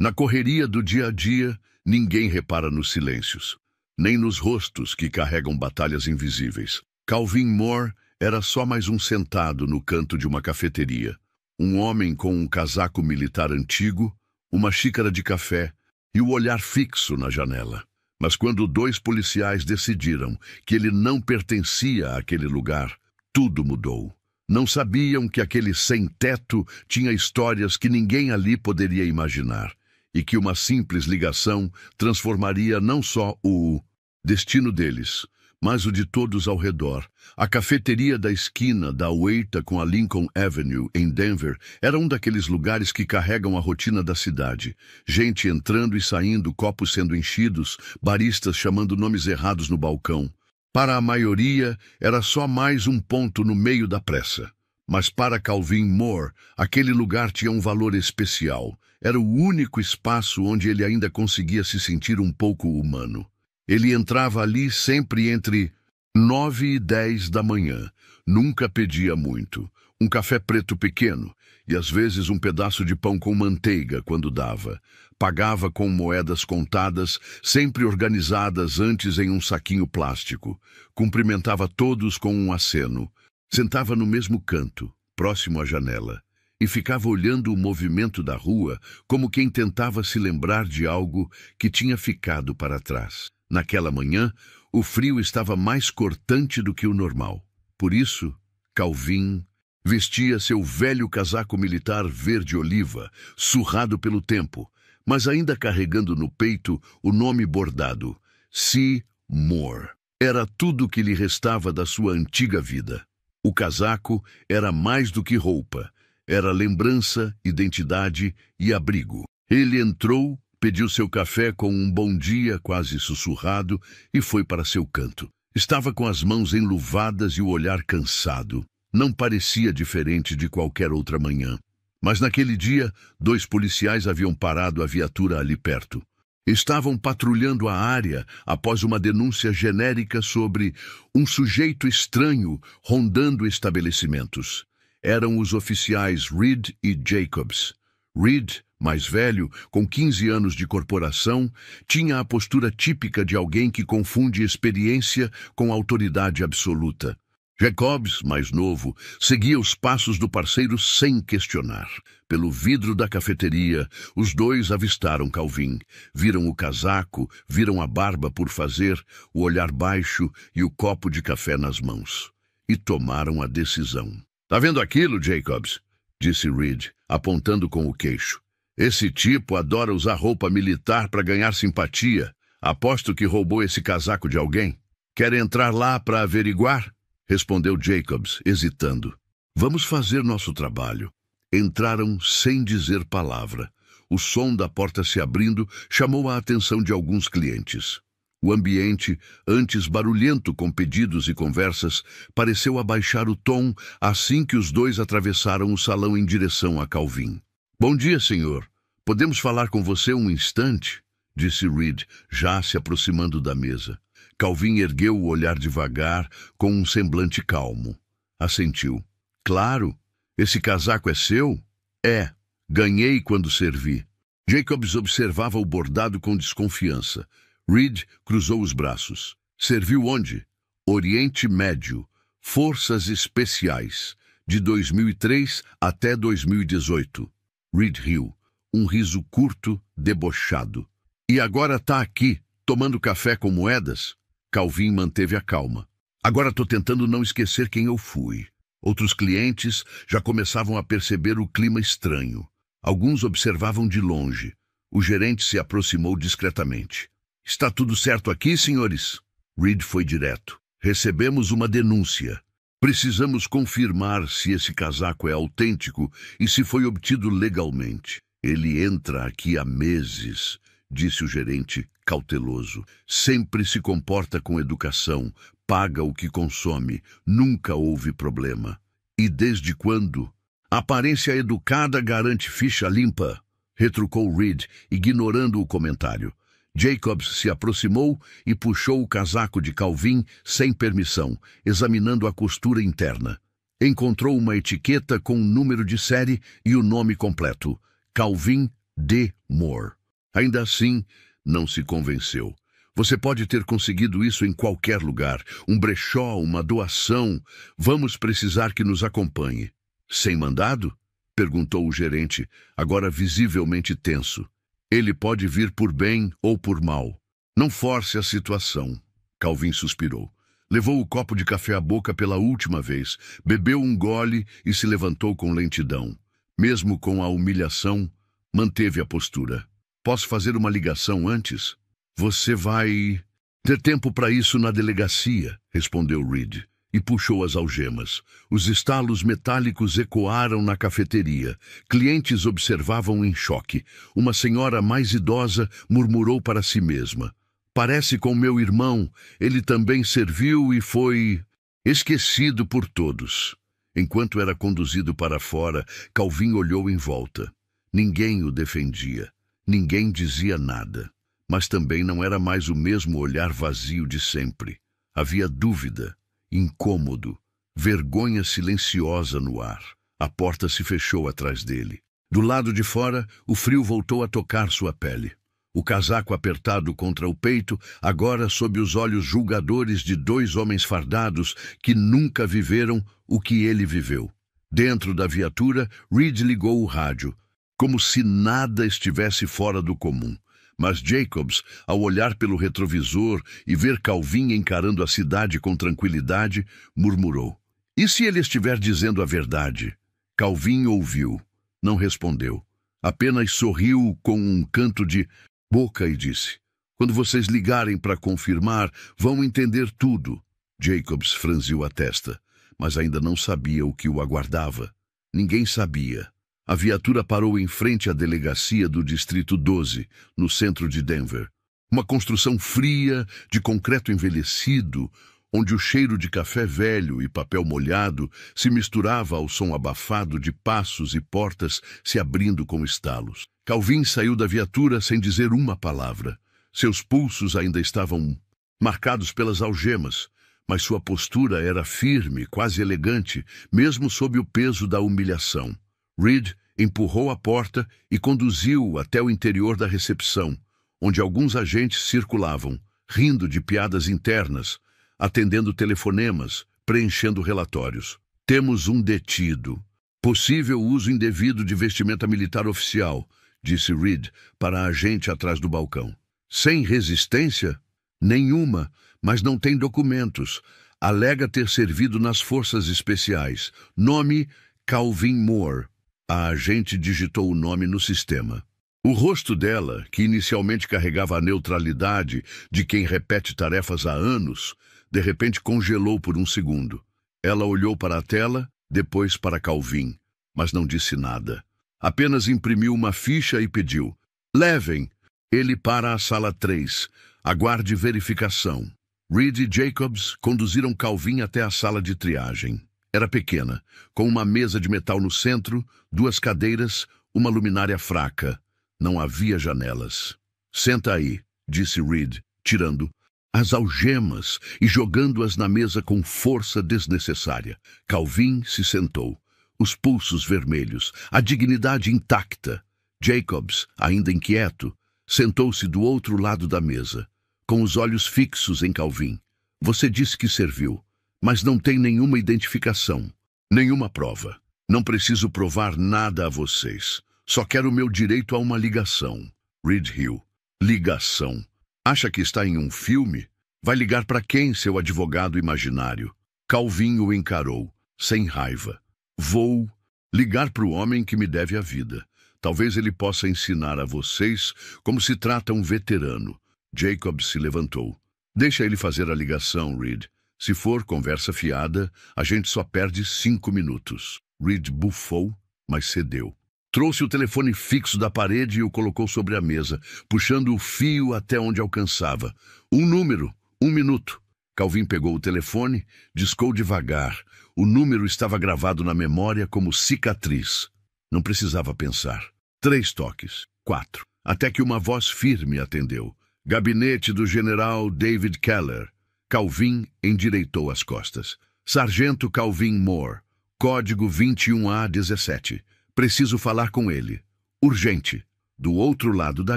Na correria do dia a dia, ninguém repara nos silêncios, nem nos rostos que carregam batalhas invisíveis. Calvin Moore era só mais um sentado no canto de uma cafeteria. Um homem com um casaco militar antigo, uma xícara de café e o olhar fixo na janela. Mas quando 2 policiais decidiram que ele não pertencia àquele lugar, tudo mudou. Não sabiam que aquele sem-teto tinha histórias que ninguém ali poderia imaginar, e que uma simples ligação transformaria não só o destino deles, mas o de todos ao redor. A cafeteria da esquina da Weta com a Lincoln Avenue, em Denver, era um daqueles lugares que carregam a rotina da cidade. Gente entrando e saindo, copos sendo enchidos, baristas chamando nomes errados no balcão. Para a maioria, era só mais um ponto no meio da pressa. Mas para Calvin Moore, aquele lugar tinha um valor especial. Era o único espaço onde ele ainda conseguia se sentir um pouco humano. Ele entrava ali sempre entre 9 e 10 da manhã. Nunca pedia muito. Um café preto pequeno e às vezes um pedaço de pão com manteiga quando dava. Pagava com moedas contadas, sempre organizadas antes em um saquinho plástico. Cumprimentava todos com um aceno. Sentava no mesmo canto, próximo à janela, e ficava olhando o movimento da rua como quem tentava se lembrar de algo que tinha ficado para trás. Naquela manhã, o frio estava mais cortante do que o normal. Por isso, Calvin vestia seu velho casaco militar verde-oliva, surrado pelo tempo, mas ainda carregando no peito o nome bordado, C. Moore. Era tudo o que lhe restava da sua antiga vida. O casaco era mais do que roupa. Era lembrança, identidade e abrigo. Ele entrou, pediu seu café com um bom dia quase sussurrado e foi para seu canto. Estava com as mãos enluvadas e o olhar cansado. Não parecia diferente de qualquer outra manhã. Mas naquele dia, 2 policiais haviam parado a viatura ali perto. Estavam patrulhando a área após uma denúncia genérica sobre um sujeito estranho rondando estabelecimentos. Eram os oficiais Reed e Jacobs. Reed, mais velho, com 15 anos de corporação, tinha a postura típica de alguém que confunde experiência com autoridade absoluta. Jacobs, mais novo, seguia os passos do parceiro sem questionar. Pelo vidro da cafeteria, os 2 avistaram Calvin. Viram o casaco, viram a barba por fazer, o olhar baixo e o copo de café nas mãos. E tomaram a decisão. "Tá vendo aquilo, Jacobs?" disse Reed, apontando com o queixo. "Esse tipo adora usar roupa militar para ganhar simpatia. Aposto que roubou esse casaco de alguém. Quer entrar lá para averiguar?" respondeu Jacobs, hesitando. "Vamos fazer nosso trabalho." Entraram sem dizer palavra. O som da porta se abrindo chamou a atenção de alguns clientes. O ambiente, antes barulhento com pedidos e conversas, pareceu abaixar o tom assim que os 2 atravessaram o salão em direção a Calvin. "Bom dia, senhor. Podemos falar com você um instante?" disse Reed, já se aproximando da mesa. Calvin ergueu o olhar devagar, com um semblante calmo. Assentiu. "Claro. Esse casaco é seu?" "É. Ganhei quando servi." Jacobs observava o bordado com desconfiança. Reed cruzou os braços. "Serviu onde?" "Oriente Médio. Forças Especiais. De 2003 até 2018. Reed riu. Um riso curto, debochado. "E agora tá aqui, tomando café com moedas?" Calvin manteve a calma. "Agora estou tentando não esquecer quem eu fui." Outros clientes já começavam a perceber o clima estranho. Alguns observavam de longe. O gerente se aproximou discretamente. "Está tudo certo aqui, senhores?" Reed foi direto. "Recebemos uma denúncia. Precisamos confirmar se esse casaco é autêntico e se foi obtido legalmente." "Ele entra aqui há meses", disse o gerente, cauteloso. "Sempre se comporta com educação, paga o que consome, nunca houve problema." "E desde quando?" "Aparência educada garante ficha limpa", retrucou Reed, ignorando o comentário. Jacobs se aproximou e puxou o casaco de Calvin sem permissão, examinando a costura interna. Encontrou uma etiqueta com um número de série e o nome completo: Calvin D. Moore. Ainda assim, não se convenceu. Você pode ter conseguido isso em qualquer lugar. Um brechó, uma doação. Vamos precisar que nos acompanhe. Sem mandado? Perguntou o gerente, agora visivelmente tenso. Ele pode vir por bem ou por mal. Não force a situação. Calvin suspirou. Levou o copo de café à boca pela última vez, bebeu um gole e se levantou com lentidão. Mesmo com a humilhação, manteve a postura. Posso fazer uma ligação antes? Você vai ter tempo para isso na delegacia, respondeu Reed, e puxou as algemas. Os estalos metálicos ecoaram na cafeteria. Clientes observavam em choque. Uma senhora mais idosa murmurou para si mesma. Parece com meu irmão, ele também serviu e foi esquecido por todos. Enquanto era conduzido para fora, Calvin olhou em volta. Ninguém o defendia. Ninguém dizia nada. Mas também não era mais o mesmo olhar vazio de sempre. Havia dúvida, incômodo, vergonha silenciosa no ar. A porta se fechou atrás dele. Do lado de fora, o frio voltou a tocar sua pele. O casaco apertado contra o peito, agora sob os olhos julgadores de dois homens fardados que nunca viveram o que ele viveu. Dentro da viatura, Reed ligou o rádio, como se nada estivesse fora do comum. Mas Jacobs, ao olhar pelo retrovisor e ver Calvin encarando a cidade com tranquilidade, murmurou. E se ele estiver dizendo a verdade? Calvin ouviu, não respondeu. Apenas sorriu com um canto de boca e disse, quando vocês ligarem para confirmar, vão entender tudo. Jacobs franziu a testa, mas ainda não sabia o que o aguardava. Ninguém sabia. A viatura parou em frente à delegacia do Distrito 12, no centro de Denver. Uma construção fria, de concreto envelhecido, onde o cheiro de café velho e papel molhado se misturava ao som abafado de passos e portas se abrindo com estalos. Calvin saiu da viatura sem dizer uma palavra. Seus pulsos ainda estavam marcados pelas algemas, mas sua postura era firme, quase elegante, mesmo sob o peso da humilhação. Reed empurrou a porta e conduziu-o até o interior da recepção, onde alguns agentes circulavam, rindo de piadas internas, atendendo telefonemas, preenchendo relatórios. Temos um detido. Possível uso indevido de vestimenta militar oficial, disse Reed para a agente atrás do balcão. Sem resistência? Nenhuma, mas não tem documentos. Alega ter servido nas forças especiais. Nome, Calvin Moore. A agente digitou o nome no sistema. O rosto dela, que inicialmente carregava a neutralidade de quem repete tarefas há anos, de repente congelou por um segundo. Ela olhou para a tela, depois para Calvin, mas não disse nada. Apenas imprimiu uma ficha e pediu. Levem ele para a sala 3. Aguarde verificação. Reed e Jacobs conduziram Calvin até a sala de triagem. Era pequena, com uma mesa de metal no centro, 2 cadeiras, uma luminária fraca. Não havia janelas. Senta aí, disse Reed, tirando as algemas e jogando-as na mesa com força desnecessária. Calvin se sentou, os pulsos vermelhos, a dignidade intacta. Jacobs, ainda inquieto, sentou-se do outro lado da mesa, com os olhos fixos em Calvin. Você disse que serviu, mas não tem nenhuma identificação, nenhuma prova. Não preciso provar nada a vocês. Só quero o meu direito a uma ligação. Reed riu. Ligação. Acha que está em um filme? Vai ligar para quem, seu advogado imaginário? Calvin o encarou, sem raiva. Vou ligar para o homem que me deve a vida. Talvez ele possa ensinar a vocês como se trata um veterano. Jacob se levantou. Deixa ele fazer a ligação, Reed. Se for conversa fiada, a gente só perde 5 minutos. Reed bufou, mas cedeu. Trouxe o telefone fixo da parede e o colocou sobre a mesa, puxando o fio até onde alcançava. Um número, 1 minuto. Calvin pegou o telefone, discou devagar. O número estava gravado na memória como cicatriz. Não precisava pensar. 3 toques, 4. Até que uma voz firme atendeu. Gabinete do general David Keller. Calvin endireitou as costas. Sargento Calvin Moore. Código 21A17. Preciso falar com ele. Urgente. Do outro lado da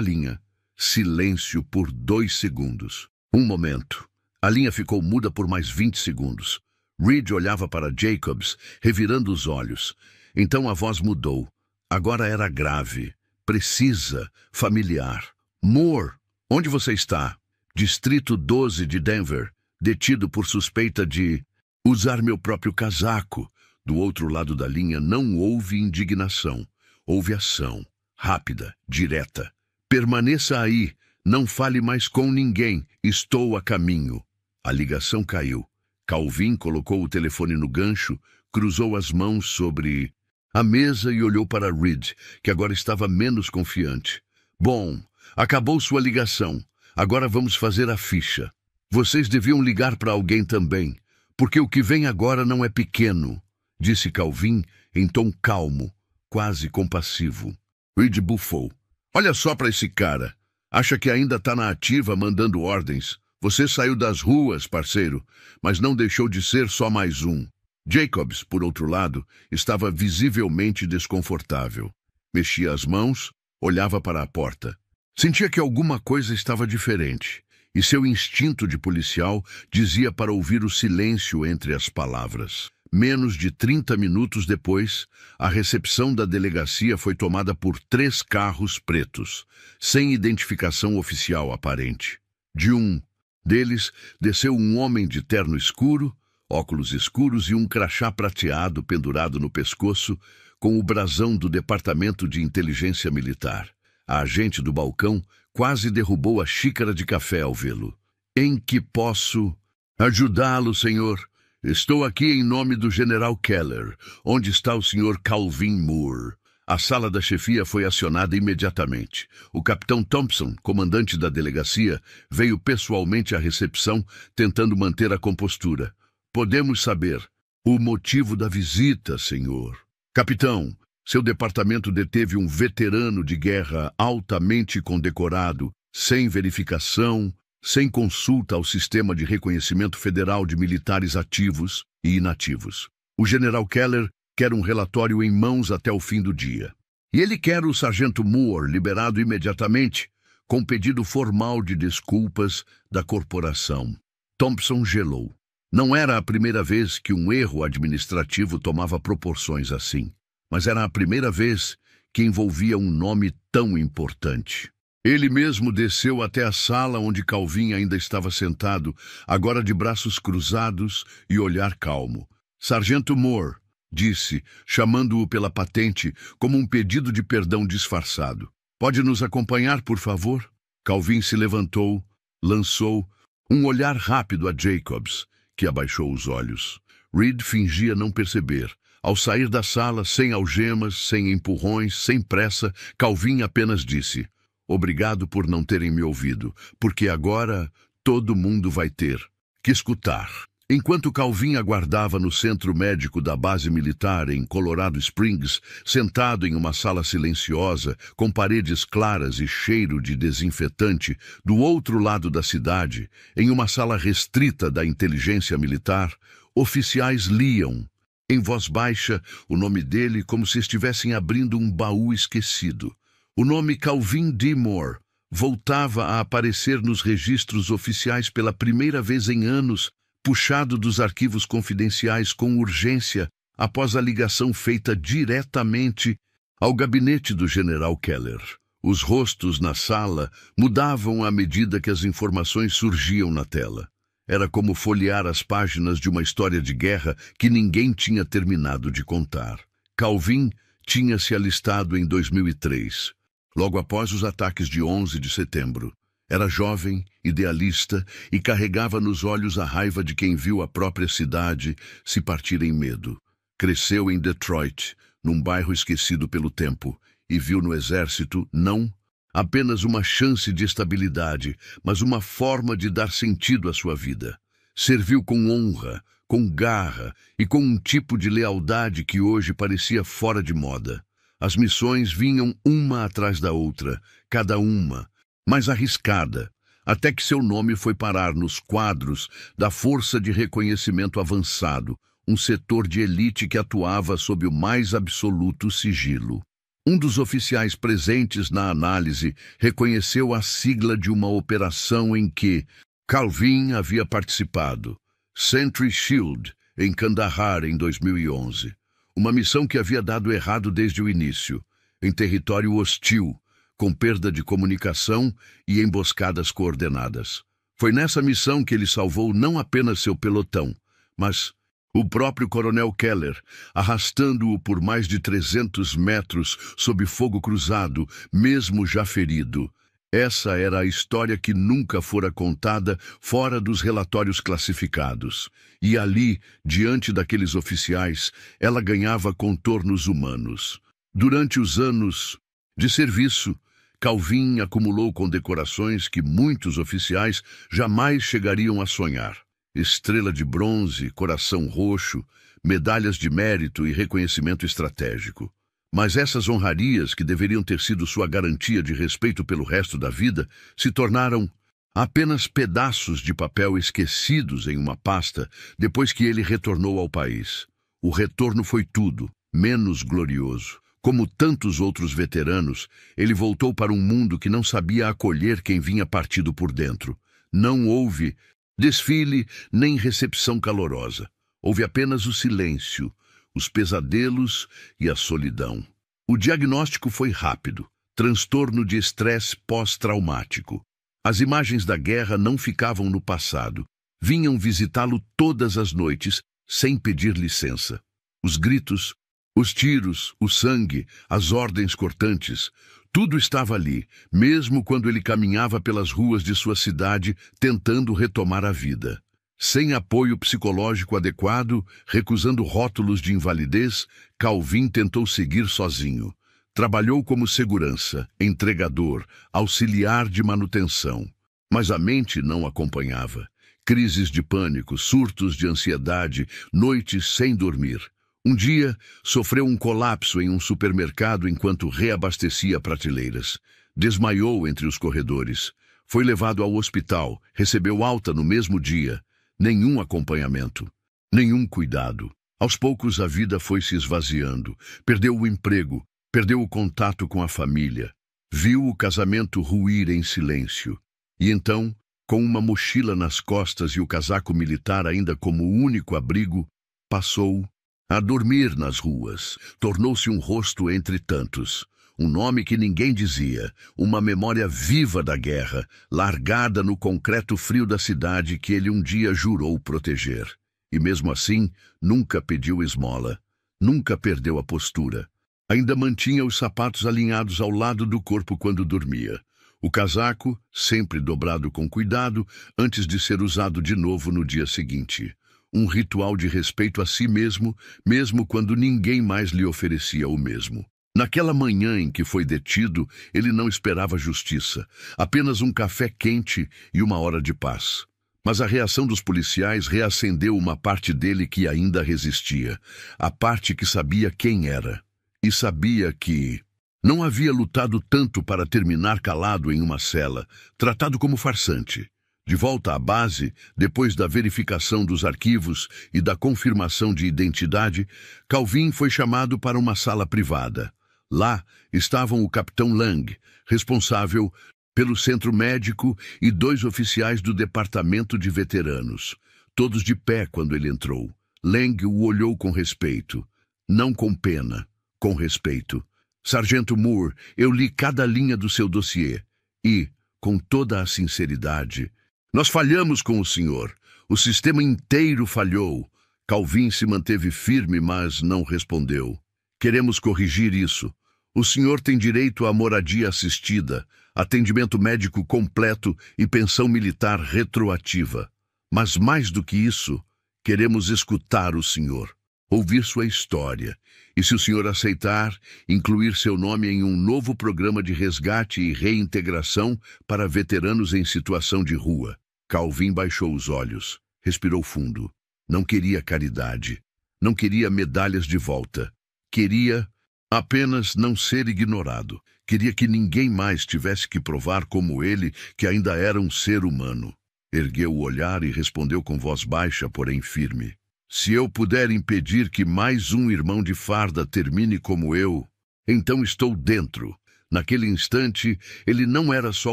linha, silêncio por 2 segundos. Um momento. A linha ficou muda por mais 20 segundos. Reed olhava para Jacobs, revirando os olhos. Então a voz mudou. Agora era grave, precisa, familiar. Moore, onde você está? Distrito 12 de Denver, detido por suspeita de usar meu próprio casaco. Do outro lado da linha não houve indignação. Houve ação, rápida, direta. Permaneça aí, não fale mais com ninguém, estou a caminho. A ligação caiu. Calvin colocou o telefone no gancho, cruzou as mãos sobre a mesa e olhou para Reed, que agora estava menos confiante. Bom, acabou sua ligação. Agora vamos fazer a ficha. Vocês deviam ligar para alguém também, porque o que vem agora não é pequeno, disse Calvin em tom calmo, quase compassivo. Reed bufou. Olha só para esse cara. Acha que ainda está na ativa mandando ordens. Você saiu das ruas, parceiro, mas não deixou de ser só mais um. Jacobs, por outro lado, estava visivelmente desconfortável. Mexia as mãos, olhava para a porta. Sentia que alguma coisa estava diferente, e seu instinto de policial dizia para ouvir o silêncio entre as palavras. Menos de 30 minutos depois, a recepção da delegacia foi tomada por 3 carros pretos, sem identificação oficial aparente. De um deles, desceu um homem de terno escuro, óculos escuros e um crachá prateado pendurado no pescoço, com o brasão do Departamento de Inteligência Militar. A agente do balcão quase derrubou a xícara de café ao vê-lo. Em que posso ajudá-lo, senhor? Estou aqui em nome do General Keller. Onde está o senhor Calvin Moore? A sala da chefia foi acionada imediatamente. O capitão Thompson, comandante da delegacia, veio pessoalmente à recepção, tentando manter a compostura. Podemos saber o motivo da visita, senhor. Capitão, seu departamento deteve um veterano de guerra altamente condecorado, sem verificação, sem consulta ao Sistema de Reconhecimento Federal de Militares Ativos e Inativos. O General Keller quer um relatório em mãos até o fim do dia. E ele quer o sargento Moore liberado imediatamente, com pedido formal de desculpas da corporação. Thompson gelou. Não era a primeira vez que um erro administrativo tomava proporções assim, mas era a primeira vez que envolvia um nome tão importante. Ele mesmo desceu até a sala onde Calvin ainda estava sentado, agora de braços cruzados e olhar calmo. Sargento Moore, disse, chamando-o pela patente, como um pedido de perdão disfarçado. Pode nos acompanhar, por favor? Calvin se levantou, lançou um olhar rápido a Jacobs, que abaixou os olhos. Reed fingia não perceber. Ao sair da sala, sem algemas, sem empurrões, sem pressa, Calvin apenas disse: obrigado por não terem me ouvido, porque agora todo mundo vai ter que escutar. Enquanto Calvin aguardava no centro médico da base militar em Colorado Springs, sentado em uma sala silenciosa, com paredes claras e cheiro de desinfetante, do outro lado da cidade, em uma sala restrita da inteligência militar, oficiais liam, em voz baixa, o nome dele como se estivessem abrindo um baú esquecido. O nome Calvin D. Moore voltava a aparecer nos registros oficiais pela primeira vez em anos, puxado dos arquivos confidenciais com urgência após a ligação feita diretamente ao gabinete do General Keller. Os rostos na sala mudavam à medida que as informações surgiam na tela. Era como folhear as páginas de uma história de guerra que ninguém tinha terminado de contar. Calvin tinha se alistado em 2003, logo após os ataques de 11 de setembro. Era jovem, idealista e carregava nos olhos a raiva de quem viu a própria cidade se partir em medo. Cresceu em Detroit, num bairro esquecido pelo tempo, e viu no exército, não apenas uma chance de estabilidade, mas uma forma de dar sentido à sua vida. Serviu com honra, com garra e com um tipo de lealdade que hoje parecia fora de moda. As missões vinham uma atrás da outra, cada uma mais arriscada, até que seu nome foi parar nos quadros da Força de Reconhecimento Avançado, um setor de elite que atuava sob o mais absoluto sigilo. Um dos oficiais presentes na análise reconheceu a sigla de uma operação em que Calvin havia participado, Sentry Shield, em Kandahar, em 2011. Uma missão que havia dado errado desde o início, em território hostil, com perda de comunicação e emboscadas coordenadas. Foi nessa missão que ele salvou não apenas seu pelotão, mas o próprio Coronel Keller, arrastando-o por mais de 300 metros sob fogo cruzado, mesmo já ferido. Essa era a história que nunca fora contada fora dos relatórios classificados. E ali, diante daqueles oficiais, ela ganhava contornos humanos. Durante os anos de serviço, Calvin acumulou condecorações que muitos oficiais jamais chegariam a sonhar. Estrela de bronze, coração roxo, medalhas de mérito e reconhecimento estratégico. Mas essas honrarias, que deveriam ter sido sua garantia de respeito pelo resto da vida, se tornaram apenas pedaços de papel esquecidos em uma pasta depois que ele retornou ao país. O retorno foi tudo, menos glorioso. Como tantos outros veteranos, ele voltou para um mundo que não sabia acolher quem vinha partido por dentro. Não houve desfile nem recepção calorosa. Houve apenas o silêncio, os pesadelos e a solidão. O diagnóstico foi rápido: transtorno de estresse pós-traumático. As imagens da guerra não ficavam no passado. Vinham visitá-lo todas as noites, sem pedir licença. Os gritos, os tiros, o sangue, as ordens cortantes, tudo estava ali, mesmo quando ele caminhava pelas ruas de sua cidade tentando retomar a vida. Sem apoio psicológico adequado, recusando rótulos de invalidez, Calvin tentou seguir sozinho. Trabalhou como segurança, entregador, auxiliar de manutenção. Mas a mente não acompanhava. Crises de pânico, surtos de ansiedade, noites sem dormir. Um dia, sofreu um colapso em um supermercado enquanto reabastecia prateleiras. Desmaiou entre os corredores. Foi levado ao hospital, recebeu alta no mesmo dia. Nenhum acompanhamento, nenhum cuidado. Aos poucos a vida foi se esvaziando. Perdeu o emprego, perdeu o contato com a família. Viu o casamento ruir em silêncio. E então, com uma mochila nas costas e o casaco militar ainda como único abrigo, passou a dormir nas ruas. Tornou-se um rosto entre tantos. Um nome que ninguém dizia, uma memória viva da guerra, largada no concreto frio da cidade que ele um dia jurou proteger. E mesmo assim, nunca pediu esmola, nunca perdeu a postura. Ainda mantinha os sapatos alinhados ao lado do corpo quando dormia. O casaco, sempre dobrado com cuidado, antes de ser usado de novo no dia seguinte. Um ritual de respeito a si mesmo, mesmo quando ninguém mais lhe oferecia o mesmo. Naquela manhã em que foi detido, ele não esperava justiça, apenas um café quente e uma hora de paz. Mas a reação dos policiais reacendeu uma parte dele que ainda resistia, a parte que sabia quem era. E sabia que não havia lutado tanto para terminar calado em uma cela, tratado como farsante. De volta à base, depois da verificação dos arquivos e da confirmação de identidade, Calvin foi chamado para uma sala privada. Lá estavam o capitão Lang, responsável pelo centro médico, e 2 oficiais do departamento de veteranos, todos de pé quando ele entrou. Lang o olhou com respeito, não com pena, com respeito. Sargento Moore, eu li cada linha do seu dossiê e, com toda a sinceridade, nós falhamos com o senhor. O sistema inteiro falhou. Calvin se manteve firme, mas não respondeu. Queremos corrigir isso. O senhor tem direito à moradia assistida, atendimento médico completo e pensão militar retroativa. Mas mais do que isso, queremos escutar o senhor, ouvir sua história. E se o senhor aceitar, incluir seu nome em um novo programa de resgate e reintegração para veteranos em situação de rua. Calvin baixou os olhos, respirou fundo. Não queria caridade, não queria medalhas de volta. Queria apenas não ser ignorado. Queria que ninguém mais tivesse que provar como ele que ainda era um ser humano. Ergueu o olhar e respondeu com voz baixa, porém firme. Se eu puder impedir que mais um irmão de farda termine como eu, Então estou dentro. Naquele instante, ele não era só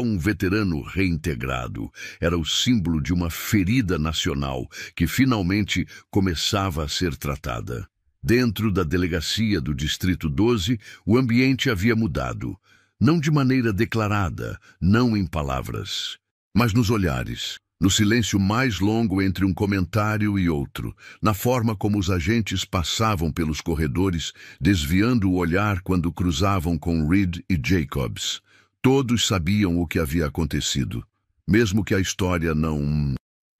um veterano reintegrado, era o símbolo de uma ferida nacional que finalmente começava a ser tratada. Dentro da delegacia do Distrito 12, o ambiente havia mudado. Não de maneira declarada, não em palavras, mas nos olhares, no silêncio mais longo entre um comentário e outro, na forma como os agentes passavam pelos corredores, desviando o olhar quando cruzavam com Reed e Jacobs. Todos sabiam o que havia acontecido, mesmo que a história não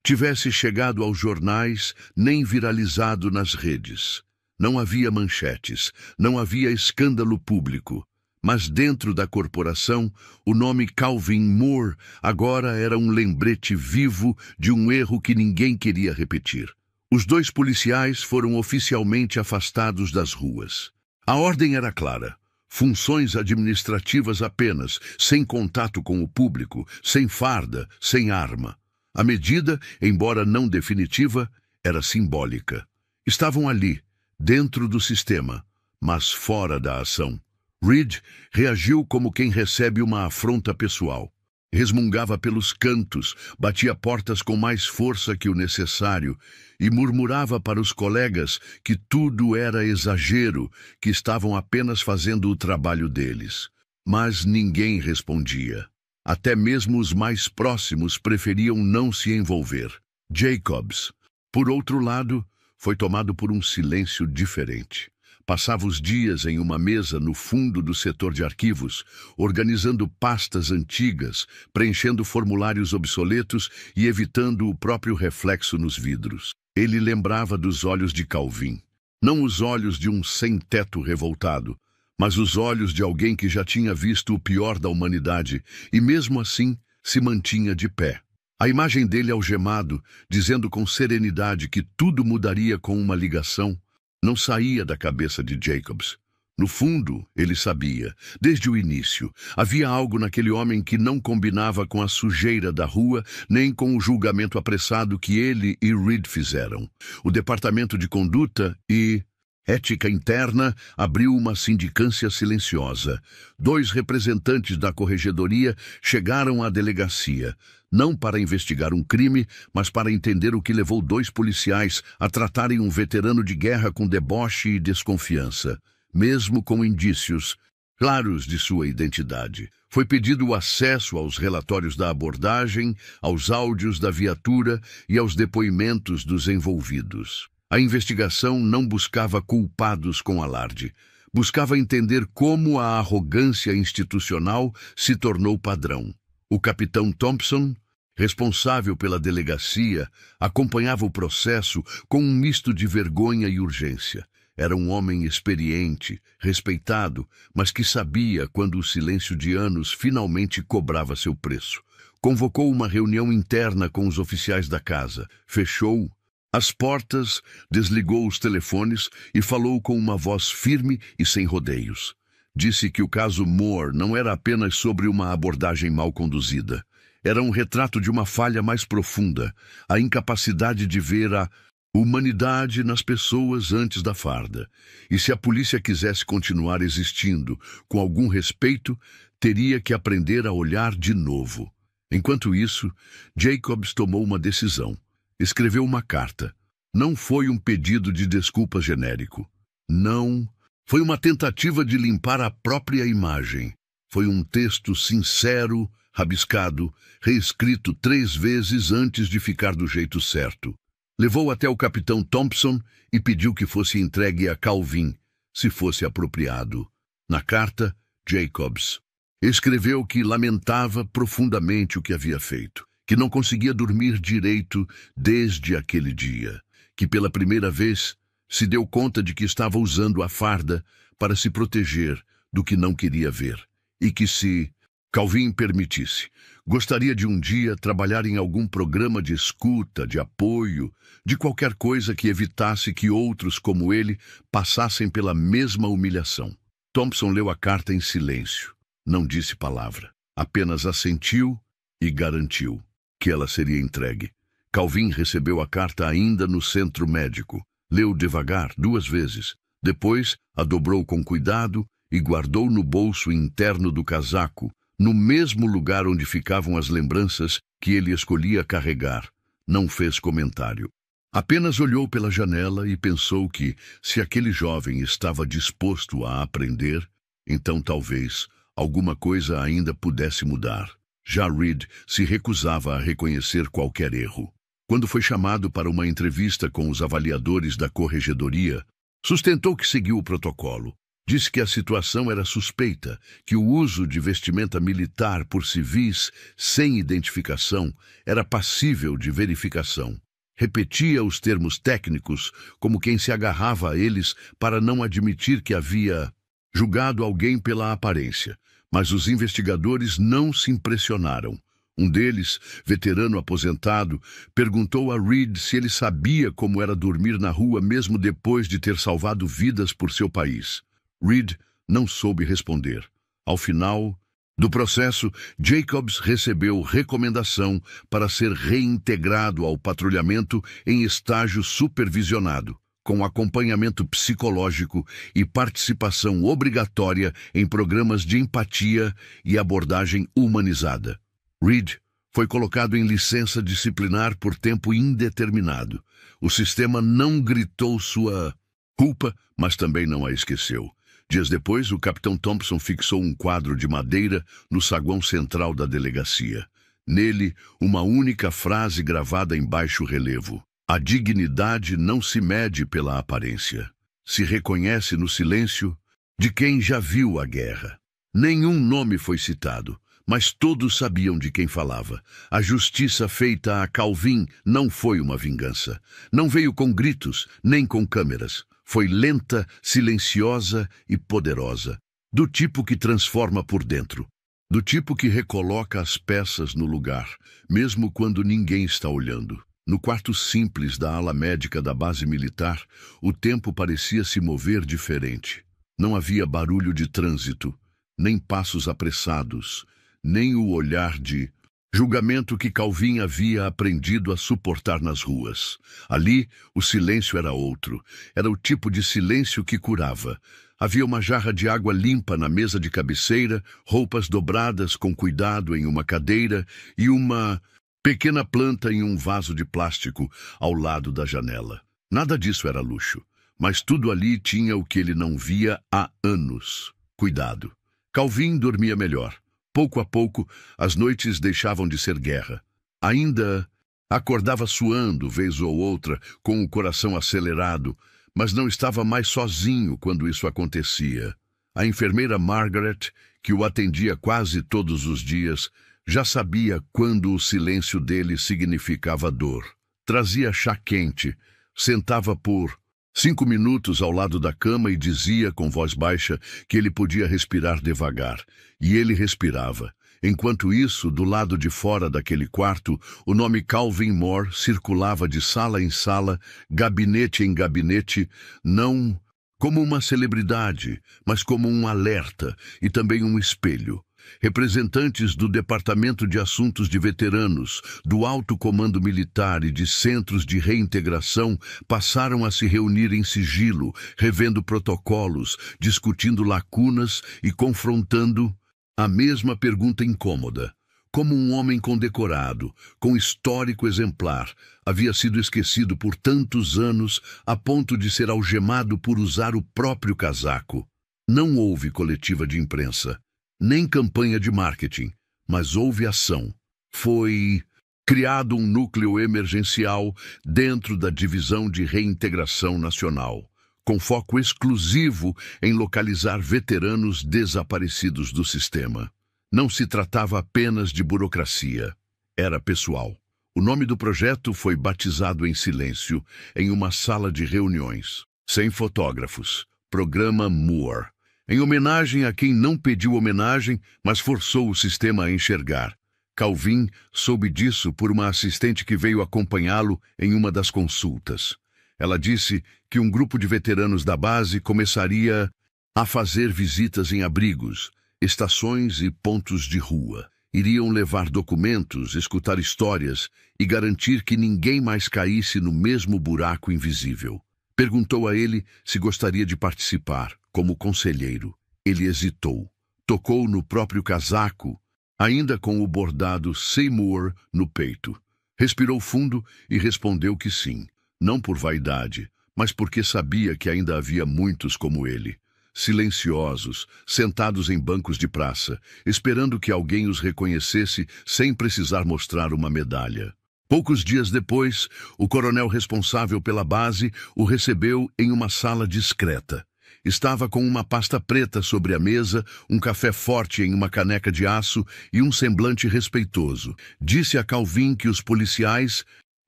tivesse chegado aos jornais nem viralizado nas redes. Não havia manchetes, não havia escândalo público. Mas dentro da corporação, o nome Calvin Moore agora era um lembrete vivo de um erro que ninguém queria repetir. Os 2 policiais foram oficialmente afastados das ruas. A ordem era clara: funções administrativas apenas, sem contato com o público, sem farda, sem arma. A medida, embora não definitiva, era simbólica. Estavam ali, dentro do sistema, mas fora da ação. Reed reagiu como quem recebe uma afronta pessoal. Resmungava pelos cantos, batia portas com mais força que o necessário e murmurava para os colegas que tudo era exagero, que estavam apenas fazendo o trabalho deles. Mas ninguém respondia. Até mesmo os mais próximos preferiam não se envolver. Jacobs, por outro lado, foi tomado por um silêncio diferente. Passava os dias em uma mesa no fundo do setor de arquivos, organizando pastas antigas, preenchendo formulários obsoletos e evitando o próprio reflexo nos vidros. Ele lembrava dos olhos de Calvin. Não os olhos de um sem-teto revoltado, mas os olhos de alguém que já tinha visto o pior da humanidade e, mesmo assim, se mantinha de pé. A imagem dele algemado, dizendo com serenidade que tudo mudaria com uma ligação, não saía da cabeça de Jacobs. No fundo, ele sabia, desde o início, havia algo naquele homem que não combinava com a sujeira da rua, nem com o julgamento apressado que ele e Reed fizeram. O Departamento de Conduta e Ética Interna abriu uma sindicância silenciosa. 2 representantes da corregedoria chegaram à delegacia, não para investigar um crime, mas para entender o que levou 2 policiais a tratarem um veterano de guerra com deboche e desconfiança, mesmo com indícios claros de sua identidade. Foi pedido o acesso aos relatórios da abordagem, aos áudios da viatura e aos depoimentos dos envolvidos. A investigação não buscava culpados com alarde. Buscava entender como a arrogância institucional se tornou padrão. O capitão Thompson, responsável pela delegacia, acompanhava o processo com um misto de vergonha e urgência. Era um homem experiente, respeitado, mas que sabia quando o silêncio de anos finalmente cobrava seu preço. Convocou uma reunião interna com os oficiais da casa, fechou as portas, desligou os telefones e falou com uma voz firme e sem rodeios. Disse que o caso Moore não era apenas sobre uma abordagem mal conduzida. Era um retrato de uma falha mais profunda, a incapacidade de ver a humanidade nas pessoas antes da farda. E se a polícia quisesse continuar existindo com algum respeito, teria que aprender a olhar de novo. Enquanto isso, Jacobs tomou uma decisão. Escreveu uma carta. Não foi um pedido de desculpas genérico. Não. Foi uma tentativa de limpar a própria imagem. Foi um texto sincero, rabiscado, reescrito 3 vezes antes de ficar do jeito certo. Levou até o capitão Thompson e pediu que fosse entregue a Calvin, se fosse apropriado. Na carta, Jacobs escreveu que lamentava profundamente o que havia feito, que não conseguia dormir direito desde aquele dia, que pela primeira vez se deu conta de que estava usando a farda para se proteger do que não queria ver, e que se Calvin permitisse, gostaria de um dia trabalhar em algum programa de escuta, de apoio, de qualquer coisa que evitasse que outros como ele passassem pela mesma humilhação. Thompson leu a carta em silêncio, não disse palavra, apenas assentiu e garantiu que ela seria entregue. Calvin recebeu a carta ainda no centro médico, leu devagar 2 vezes, depois a dobrou com cuidado e guardou no bolso interno do casaco, no mesmo lugar onde ficavam as lembranças que ele escolhia carregar. Não fez comentário. Apenas olhou pela janela e pensou que, se aquele jovem estava disposto a aprender, então talvez alguma coisa ainda pudesse mudar. Já Reed se recusava a reconhecer qualquer erro. Quando foi chamado para uma entrevista com os avaliadores da corregedoria, sustentou que seguiu o protocolo. Disse que a situação era suspeita, que o uso de vestimenta militar por civis sem identificação era passível de verificação. Repetia os termos técnicos como quem se agarrava a eles para não admitir que havia julgado alguém pela aparência. Mas os investigadores não se impressionaram. Um deles, veterano aposentado, perguntou a Reed se ele sabia como era dormir na rua mesmo depois de ter salvado vidas por seu país. Reed não soube responder. Ao final do processo, Jacobs recebeu recomendação para ser reintegrado ao patrulhamento em estágio supervisionado, com acompanhamento psicológico e participação obrigatória em programas de empatia e abordagem humanizada. Reed foi colocado em licença disciplinar por tempo indeterminado. O sistema não gritou sua culpa, mas também não a esqueceu. Dias depois, o capitão Thompson fixou um quadro de madeira no saguão central da delegacia. Nele, uma única frase gravada em baixo relevo: a dignidade não se mede pela aparência. Se reconhece no silêncio de quem já viu a guerra. Nenhum nome foi citado, mas todos sabiam de quem falava. A justiça feita a Calvin não foi uma vingança. Não veio com gritos, nem com câmeras. Foi lenta, silenciosa e poderosa. Do tipo que transforma por dentro. Do tipo que recoloca as peças no lugar, mesmo quando ninguém está olhando. No quarto simples da ala médica da base militar, o tempo parecia se mover diferente. Não havia barulho de trânsito, nem passos apressados, nem o olhar de julgamento que Calvin havia aprendido a suportar nas ruas. Ali, o silêncio era outro. Era o tipo de silêncio que curava. Havia uma jarra de água limpa na mesa de cabeceira, roupas dobradas com cuidado em uma cadeira e uma pequena planta em um vaso de plástico ao lado da janela. Nada disso era luxo, mas tudo ali tinha o que ele não via há anos: cuidado. Calvin dormia melhor. Pouco a pouco, as noites deixavam de ser guerra. Ainda acordava suando, vez ou outra, com o coração acelerado, mas não estava mais sozinho quando isso acontecia. A enfermeira Margaret, que o atendia quase todos os dias, já sabia quando o silêncio dele significava dor. Trazia chá quente, sentava por 5 minutos ao lado da cama e dizia com voz baixa que ele podia respirar devagar. E ele respirava. Enquanto isso, do lado de fora daquele quarto, o nome Calvin Moore circulava de sala em sala, gabinete em gabinete, não como uma celebridade, mas como um alerta e também um espelho. Representantes do Departamento de Assuntos de Veteranos, do Alto Comando Militar e de Centros de Reintegração passaram a se reunir em sigilo, revendo protocolos, discutindo lacunas e confrontando a mesma pergunta incômoda. Como um homem condecorado, com histórico exemplar, havia sido esquecido por tantos anos a ponto de ser algemado por usar o próprio casaco. Não houve coletiva de imprensa, nem campanha de marketing, mas houve ação. Foi criado um núcleo emergencial dentro da Divisão de Reintegração Nacional, com foco exclusivo em localizar veteranos desaparecidos do sistema. Não se tratava apenas de burocracia, era pessoal. O nome do projeto foi batizado em silêncio, em uma sala de reuniões, sem fotógrafos. Programa Moore. Em homenagem a quem não pediu homenagem, mas forçou o sistema a enxergar. Calvin soube disso por uma assistente que veio acompanhá-lo em uma das consultas. Ela disse que um grupo de veteranos da base começaria a fazer visitas em abrigos, estações e pontos de rua. Iriam levar documentos, escutar histórias e garantir que ninguém mais caísse no mesmo buraco invisível. Perguntou a ele se gostaria de participar, como conselheiro. Ele hesitou. Tocou no próprio casaco, ainda com o bordado Seymour no peito. Respirou fundo e respondeu que sim, não por vaidade, mas porque sabia que ainda havia muitos como ele, silenciosos, sentados em bancos de praça, esperando que alguém os reconhecesse sem precisar mostrar uma medalha. Poucos dias depois, o coronel responsável pela base o recebeu em uma sala discreta. Estava com uma pasta preta sobre a mesa, um café forte em uma caneca de aço e um semblante respeitoso. Disse a Calvin que os policiais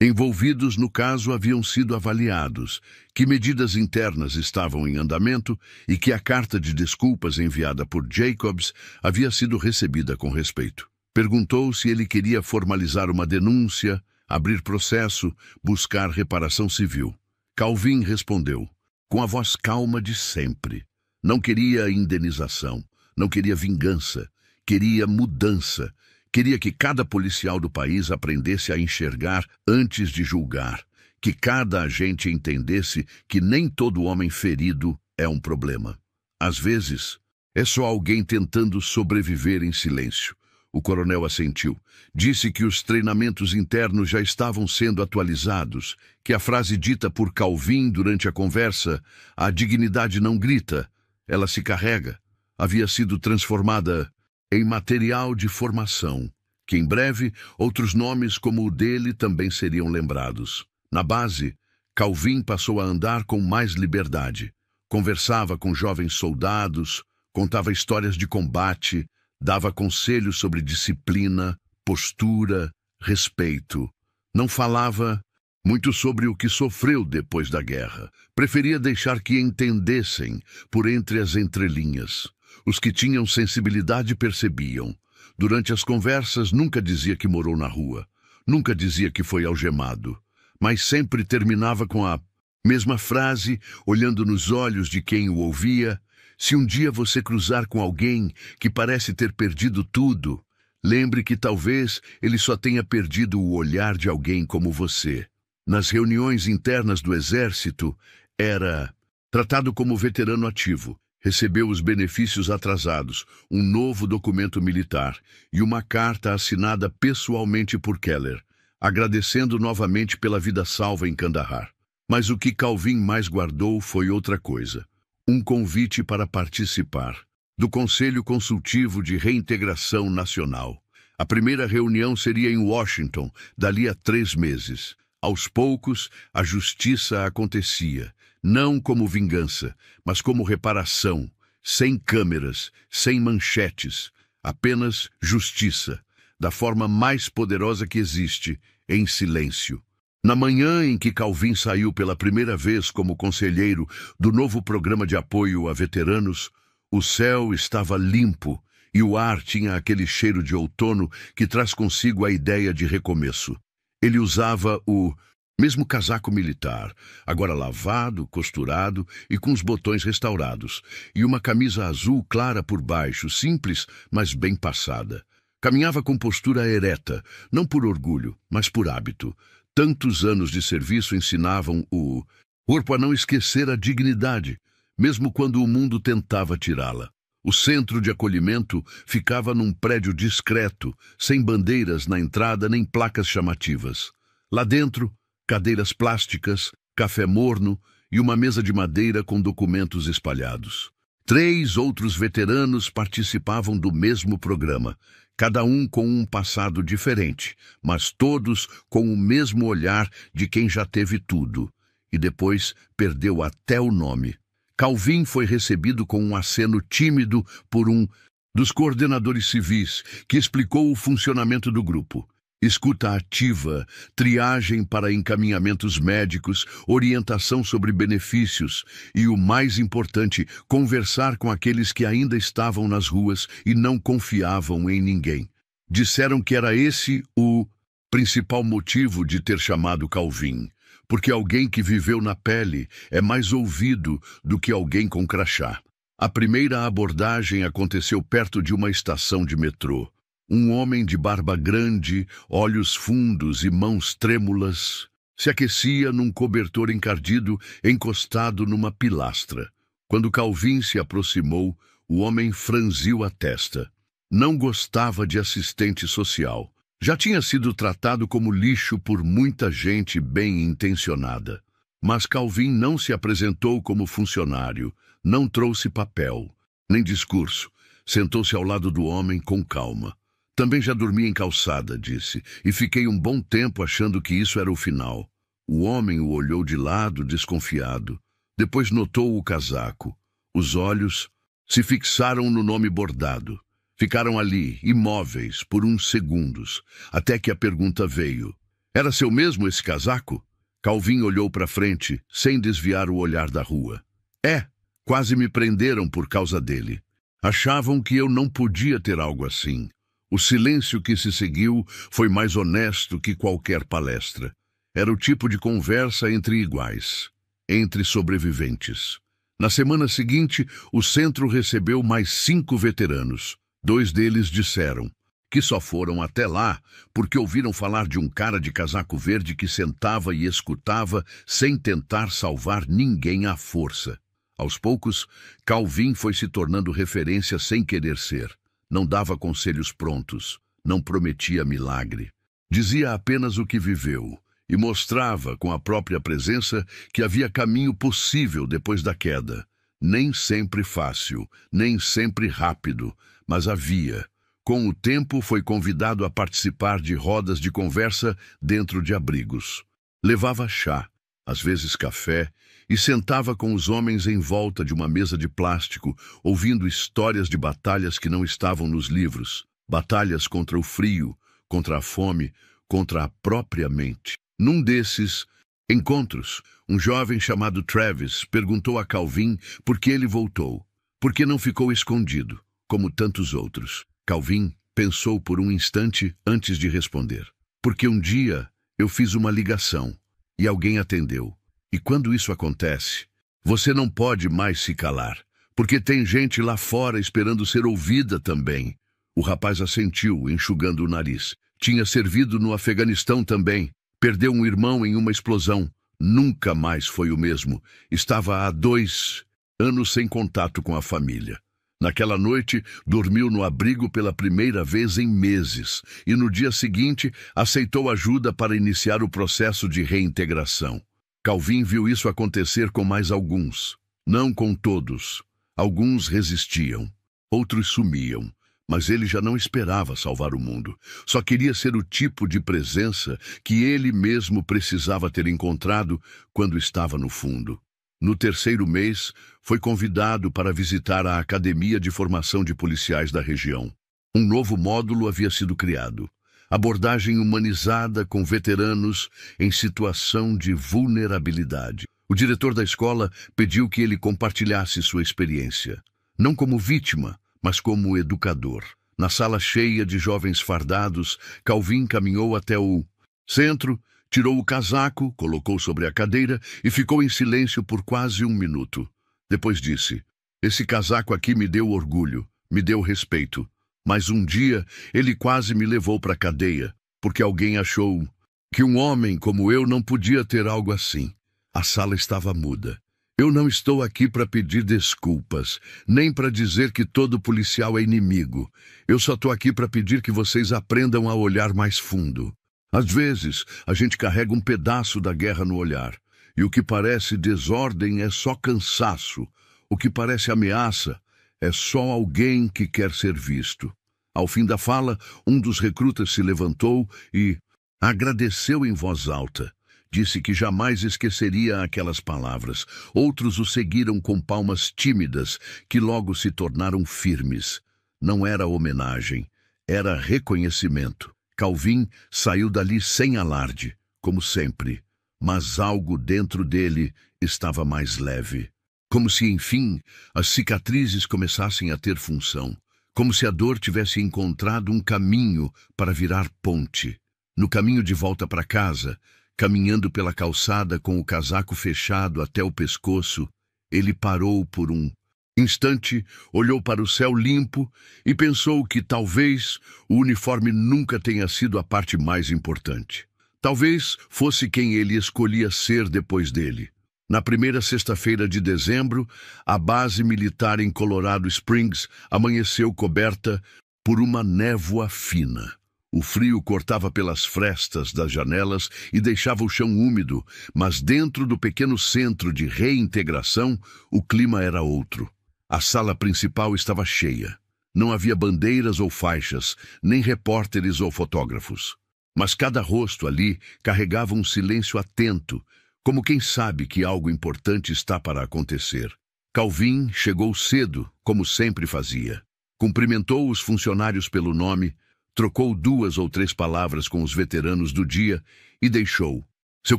envolvidos no caso haviam sido avaliados, que medidas internas estavam em andamento e que a carta de desculpas enviada por Jacobs havia sido recebida com respeito. Perguntou se ele queria formalizar uma denúncia, abrir processo, buscar reparação civil. Calvin respondeu, com a voz calma de sempre. Não queria indenização, não queria vingança, queria mudança. Queria que cada policial do país aprendesse a enxergar antes de julgar, que cada agente entendesse que nem todo homem ferido é um problema. Às vezes, é só alguém tentando sobreviver em silêncio. O coronel assentiu. Disse que os treinamentos internos já estavam sendo atualizados, que a frase dita por Calvin durante a conversa, a dignidade não grita, ela se carrega, havia sido transformada em material de formação, que em breve outros nomes como o dele também seriam lembrados. Na base, Calvin passou a andar com mais liberdade. Conversava com jovens soldados, contava histórias de combate, dava conselhos sobre disciplina, postura, respeito. Não falava muito sobre o que sofreu depois da guerra. Preferia deixar que entendessem por entre as entrelinhas. Os que tinham sensibilidade percebiam. Durante as conversas nunca dizia que morou na rua. Nunca dizia que foi algemado. Mas sempre terminava com a mesma frase, olhando nos olhos de quem o ouvia. Se um dia você cruzar com alguém que parece ter perdido tudo, lembre que talvez ele só tenha perdido o olhar de alguém como você. Nas reuniões internas do Exército, era tratado como veterano ativo. Recebeu os benefícios atrasados, um novo documento militar e uma carta assinada pessoalmente por Keller, agradecendo novamente pela vida salva em Kandahar. Mas o que Calvin mais guardou foi outra coisa. Um convite para participar do Conselho Consultivo de Reintegração Nacional. A primeira reunião seria em Washington, dali a 3 meses. Aos poucos, a justiça acontecia, não como vingança, mas como reparação, sem câmeras, sem manchetes, apenas justiça, da forma mais poderosa que existe, em silêncio. Na manhã em que Calvin saiu pela primeira vez como conselheiro do novo programa de apoio a veteranos, o céu estava limpo e o ar tinha aquele cheiro de outono que traz consigo a ideia de recomeço. Ele usava o mesmo casaco militar, agora lavado, costurado e com os botões restaurados, e uma camisa azul clara por baixo, simples, mas bem passada. Caminhava com postura ereta, não por orgulho, mas por hábito. Tantos anos de serviço ensinavam o corpo a não esquecer a dignidade, mesmo quando o mundo tentava tirá-la. O centro de acolhimento ficava num prédio discreto, sem bandeiras na entrada nem placas chamativas. Lá dentro, cadeiras plásticas, café morno e uma mesa de madeira com documentos espalhados. 3 outros veteranos participavam do mesmo programa, cada um com um passado diferente, mas todos com o mesmo olhar de quem já teve tudo, e depois perdeu até o nome. Calvin foi recebido com um aceno tímido por um dos coordenadores civis, que explicou o funcionamento do grupo. Escuta ativa, triagem para encaminhamentos médicos, orientação sobre benefícios e, o mais importante, conversar com aqueles que ainda estavam nas ruas e não confiavam em ninguém. Disseram que era esse o principal motivo de ter chamado Calvin, porque alguém que viveu na pele é mais ouvido do que alguém com crachá. A primeira abordagem aconteceu perto de uma estação de metrô. Um homem de barba grande, olhos fundos e mãos trêmulas, se aquecia num cobertor encardido encostado numa pilastra. Quando Calvin se aproximou, O homem franziu a testa. Não gostava de assistente social. Já tinha sido tratado como lixo por muita gente bem-intencionada. Mas Calvin não se apresentou como funcionário, não trouxe papel, nem discurso. Sentou-se ao lado do homem com calma. Também já dormi em calçada, disse, e fiquei um bom tempo achando que isso era o final. O homem o olhou de lado, desconfiado. Depois notou o casaco. Os olhos se fixaram no nome bordado. Ficaram ali, imóveis, por uns segundos, até que a pergunta veio. Era seu mesmo esse casaco? Calvin olhou para frente, sem desviar o olhar da rua. É, quase me prenderam por causa dele. Achavam que eu não podia ter algo assim. O silêncio que se seguiu foi mais honesto que qualquer palestra. Era o tipo de conversa entre iguais, entre sobreviventes. Na semana seguinte, o centro recebeu mais 5 veteranos. 2 deles disseram que só foram até lá porque ouviram falar de um cara de casaco verde que sentava e escutava sem tentar salvar ninguém à força. Aos poucos, Calvin foi se tornando referência sem querer ser. Não dava conselhos prontos, não prometia milagre. Dizia apenas o que viveu e mostrava com a própria presença que havia caminho possível depois da queda. Nem sempre fácil, nem sempre rápido, mas havia. Com o tempo, foi convidado a participar de rodas de conversa dentro de abrigos. Levava chá, às vezes café, e sentava com os homens em volta de uma mesa de plástico, ouvindo histórias de batalhas que não estavam nos livros. Batalhas contra o frio, contra a fome, contra a própria mente. Num desses encontros, um jovem chamado Travis perguntou a Calvin por que ele voltou. Por que não ficou escondido, como tantos outros? Calvin pensou por um instante antes de responder. Porque um dia eu fiz uma ligação e alguém atendeu. E quando isso acontece, você não pode mais se calar, porque tem gente lá fora esperando ser ouvida também. O rapaz assentiu, enxugando o nariz. Tinha servido no Afeganistão também. Perdeu um irmão em uma explosão. Nunca mais foi o mesmo. Estava há 2 anos sem contato com a família. Naquela noite, dormiu no abrigo pela primeira vez em meses e no dia seguinte aceitou ajuda para iniciar o processo de reintegração. Calvin viu isso acontecer com mais alguns. Não com todos. Alguns resistiam. Outros sumiam. Mas ele já não esperava salvar o mundo. Só queria ser o tipo de presença que ele mesmo precisava ter encontrado quando estava no fundo. No 3º mês, foi convidado para visitar a Academia de Formação de Policiais da região. Um novo módulo havia sido criado. Abordagem humanizada com veteranos em situação de vulnerabilidade. O diretor da escola pediu que ele compartilhasse sua experiência. Não como vítima, mas como educador. Na sala cheia de jovens fardados, Calvin caminhou até o centro, tirou o casaco, colocou sobre a cadeira e ficou em silêncio por quase 1 minuto. Depois disse, esse casaco aqui me deu orgulho, me deu respeito. Mas um dia ele quase me levou para a cadeia, porque alguém achou que um homem como eu não podia ter algo assim. A sala estava muda. Eu não estou aqui para pedir desculpas, nem para dizer que todo policial é inimigo. Eu só estou aqui para pedir que vocês aprendam a olhar mais fundo. Às vezes, a gente carrega um pedaço da guerra no olhar, e o que parece desordem é só cansaço. O que parece ameaça é só alguém que quer ser visto. Ao fim da fala, um dos recrutas se levantou e agradeceu em voz alta. Disse que jamais esqueceria aquelas palavras. Outros o seguiram com palmas tímidas, que logo se tornaram firmes. Não era homenagem, era reconhecimento. Calvin saiu dali sem alarde, como sempre, mas algo dentro dele estava mais leve. Como se, enfim, as cicatrizes começassem a ter função. Como se a dor tivesse encontrado um caminho para virar ponte. No caminho de volta para casa, caminhando pela calçada com o casaco fechado até o pescoço, ele parou por um instante, olhou para o céu limpo e pensou que talvez o uniforme nunca tenha sido a parte mais importante. Talvez fosse quem ele escolhia ser depois dele. Na primeira sexta-feira de dezembro, a base militar em Colorado Springs amanheceu coberta por uma névoa fina. O frio cortava pelas frestas das janelas e deixava o chão úmido, mas dentro do pequeno centro de reintegração, o clima era outro. A sala principal estava cheia. Não havia bandeiras ou faixas, nem repórteres ou fotógrafos. Mas cada rosto ali carregava um silêncio atento, como quem sabe que algo importante está para acontecer. Calvin chegou cedo, como sempre fazia. Cumprimentou os funcionários pelo nome, trocou 2 ou 3 palavras com os veteranos do dia e deixou seu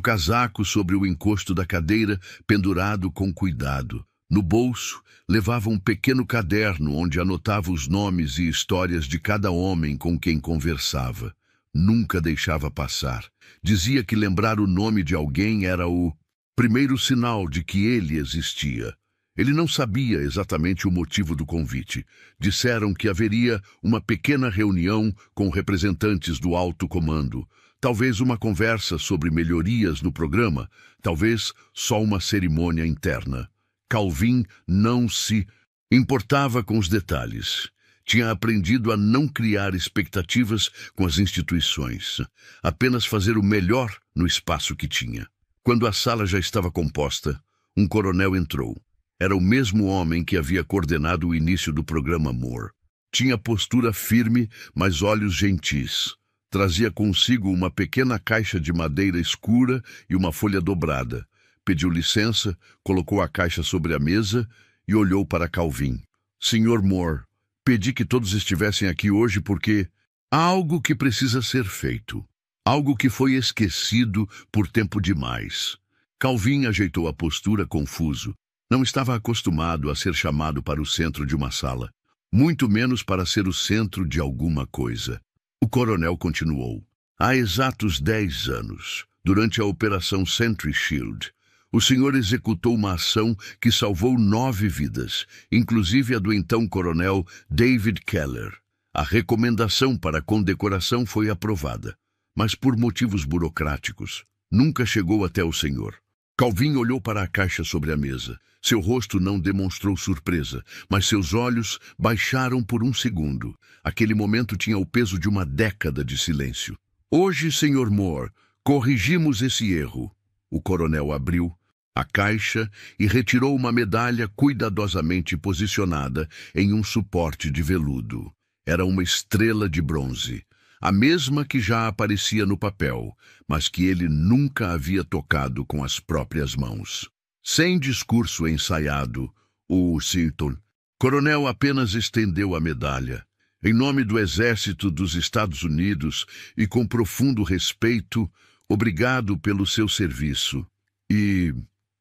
casaco sobre o encosto da cadeira, pendurado com cuidado. No bolso, levava um pequeno caderno onde anotava os nomes e histórias de cada homem com quem conversava. Nunca deixava passar. Dizia que lembrar o nome de alguém era o primeiro sinal de que ele existia. Ele não sabia exatamente o motivo do convite. Disseram que haveria uma pequena reunião com representantes do alto comando. Talvez uma conversa sobre melhorias no programa. Talvez só uma cerimônia interna. Calvin não se importava com os detalhes. Tinha aprendido a não criar expectativas com as instituições, apenas fazer o melhor no espaço que tinha. Quando a sala já estava composta, um coronel entrou. Era o mesmo homem que havia coordenado o início do programa Moore. Tinha postura firme, mas olhos gentis. Trazia consigo uma pequena caixa de madeira escura e uma folha dobrada. Pediu licença, colocou a caixa sobre a mesa e olhou para Calvin. Sr. Moore, pedi que todos estivessem aqui hoje porque há algo que precisa ser feito. Algo que foi esquecido por tempo demais. Calvin ajeitou a postura confuso. Não estava acostumado a ser chamado para o centro de uma sala, muito menos para ser o centro de alguma coisa. O coronel continuou. Há exatos 10 anos, durante a Operação Sentry Shield, o senhor executou uma ação que salvou 9 vidas, inclusive a do então coronel David Keller. A recomendação para a condecoração foi aprovada, mas por motivos burocráticos, nunca chegou até o senhor. Calvin olhou para a caixa sobre a mesa. Seu rosto não demonstrou surpresa, mas seus olhos baixaram por um segundo. Aquele momento tinha o peso de uma década de silêncio. Hoje, Sr. Moore, corrigimos esse erro. O coronel abriu a caixa e retirou uma medalha cuidadosamente posicionada em um suporte de veludo. Era uma estrela de bronze, a mesma que já aparecia no papel, mas que ele nunca havia tocado com as próprias mãos. Sem discurso ensaiado, o Seaton, coronel apenas estendeu a medalha. Em nome do Exército dos Estados Unidos e com profundo respeito, obrigado pelo seu serviço e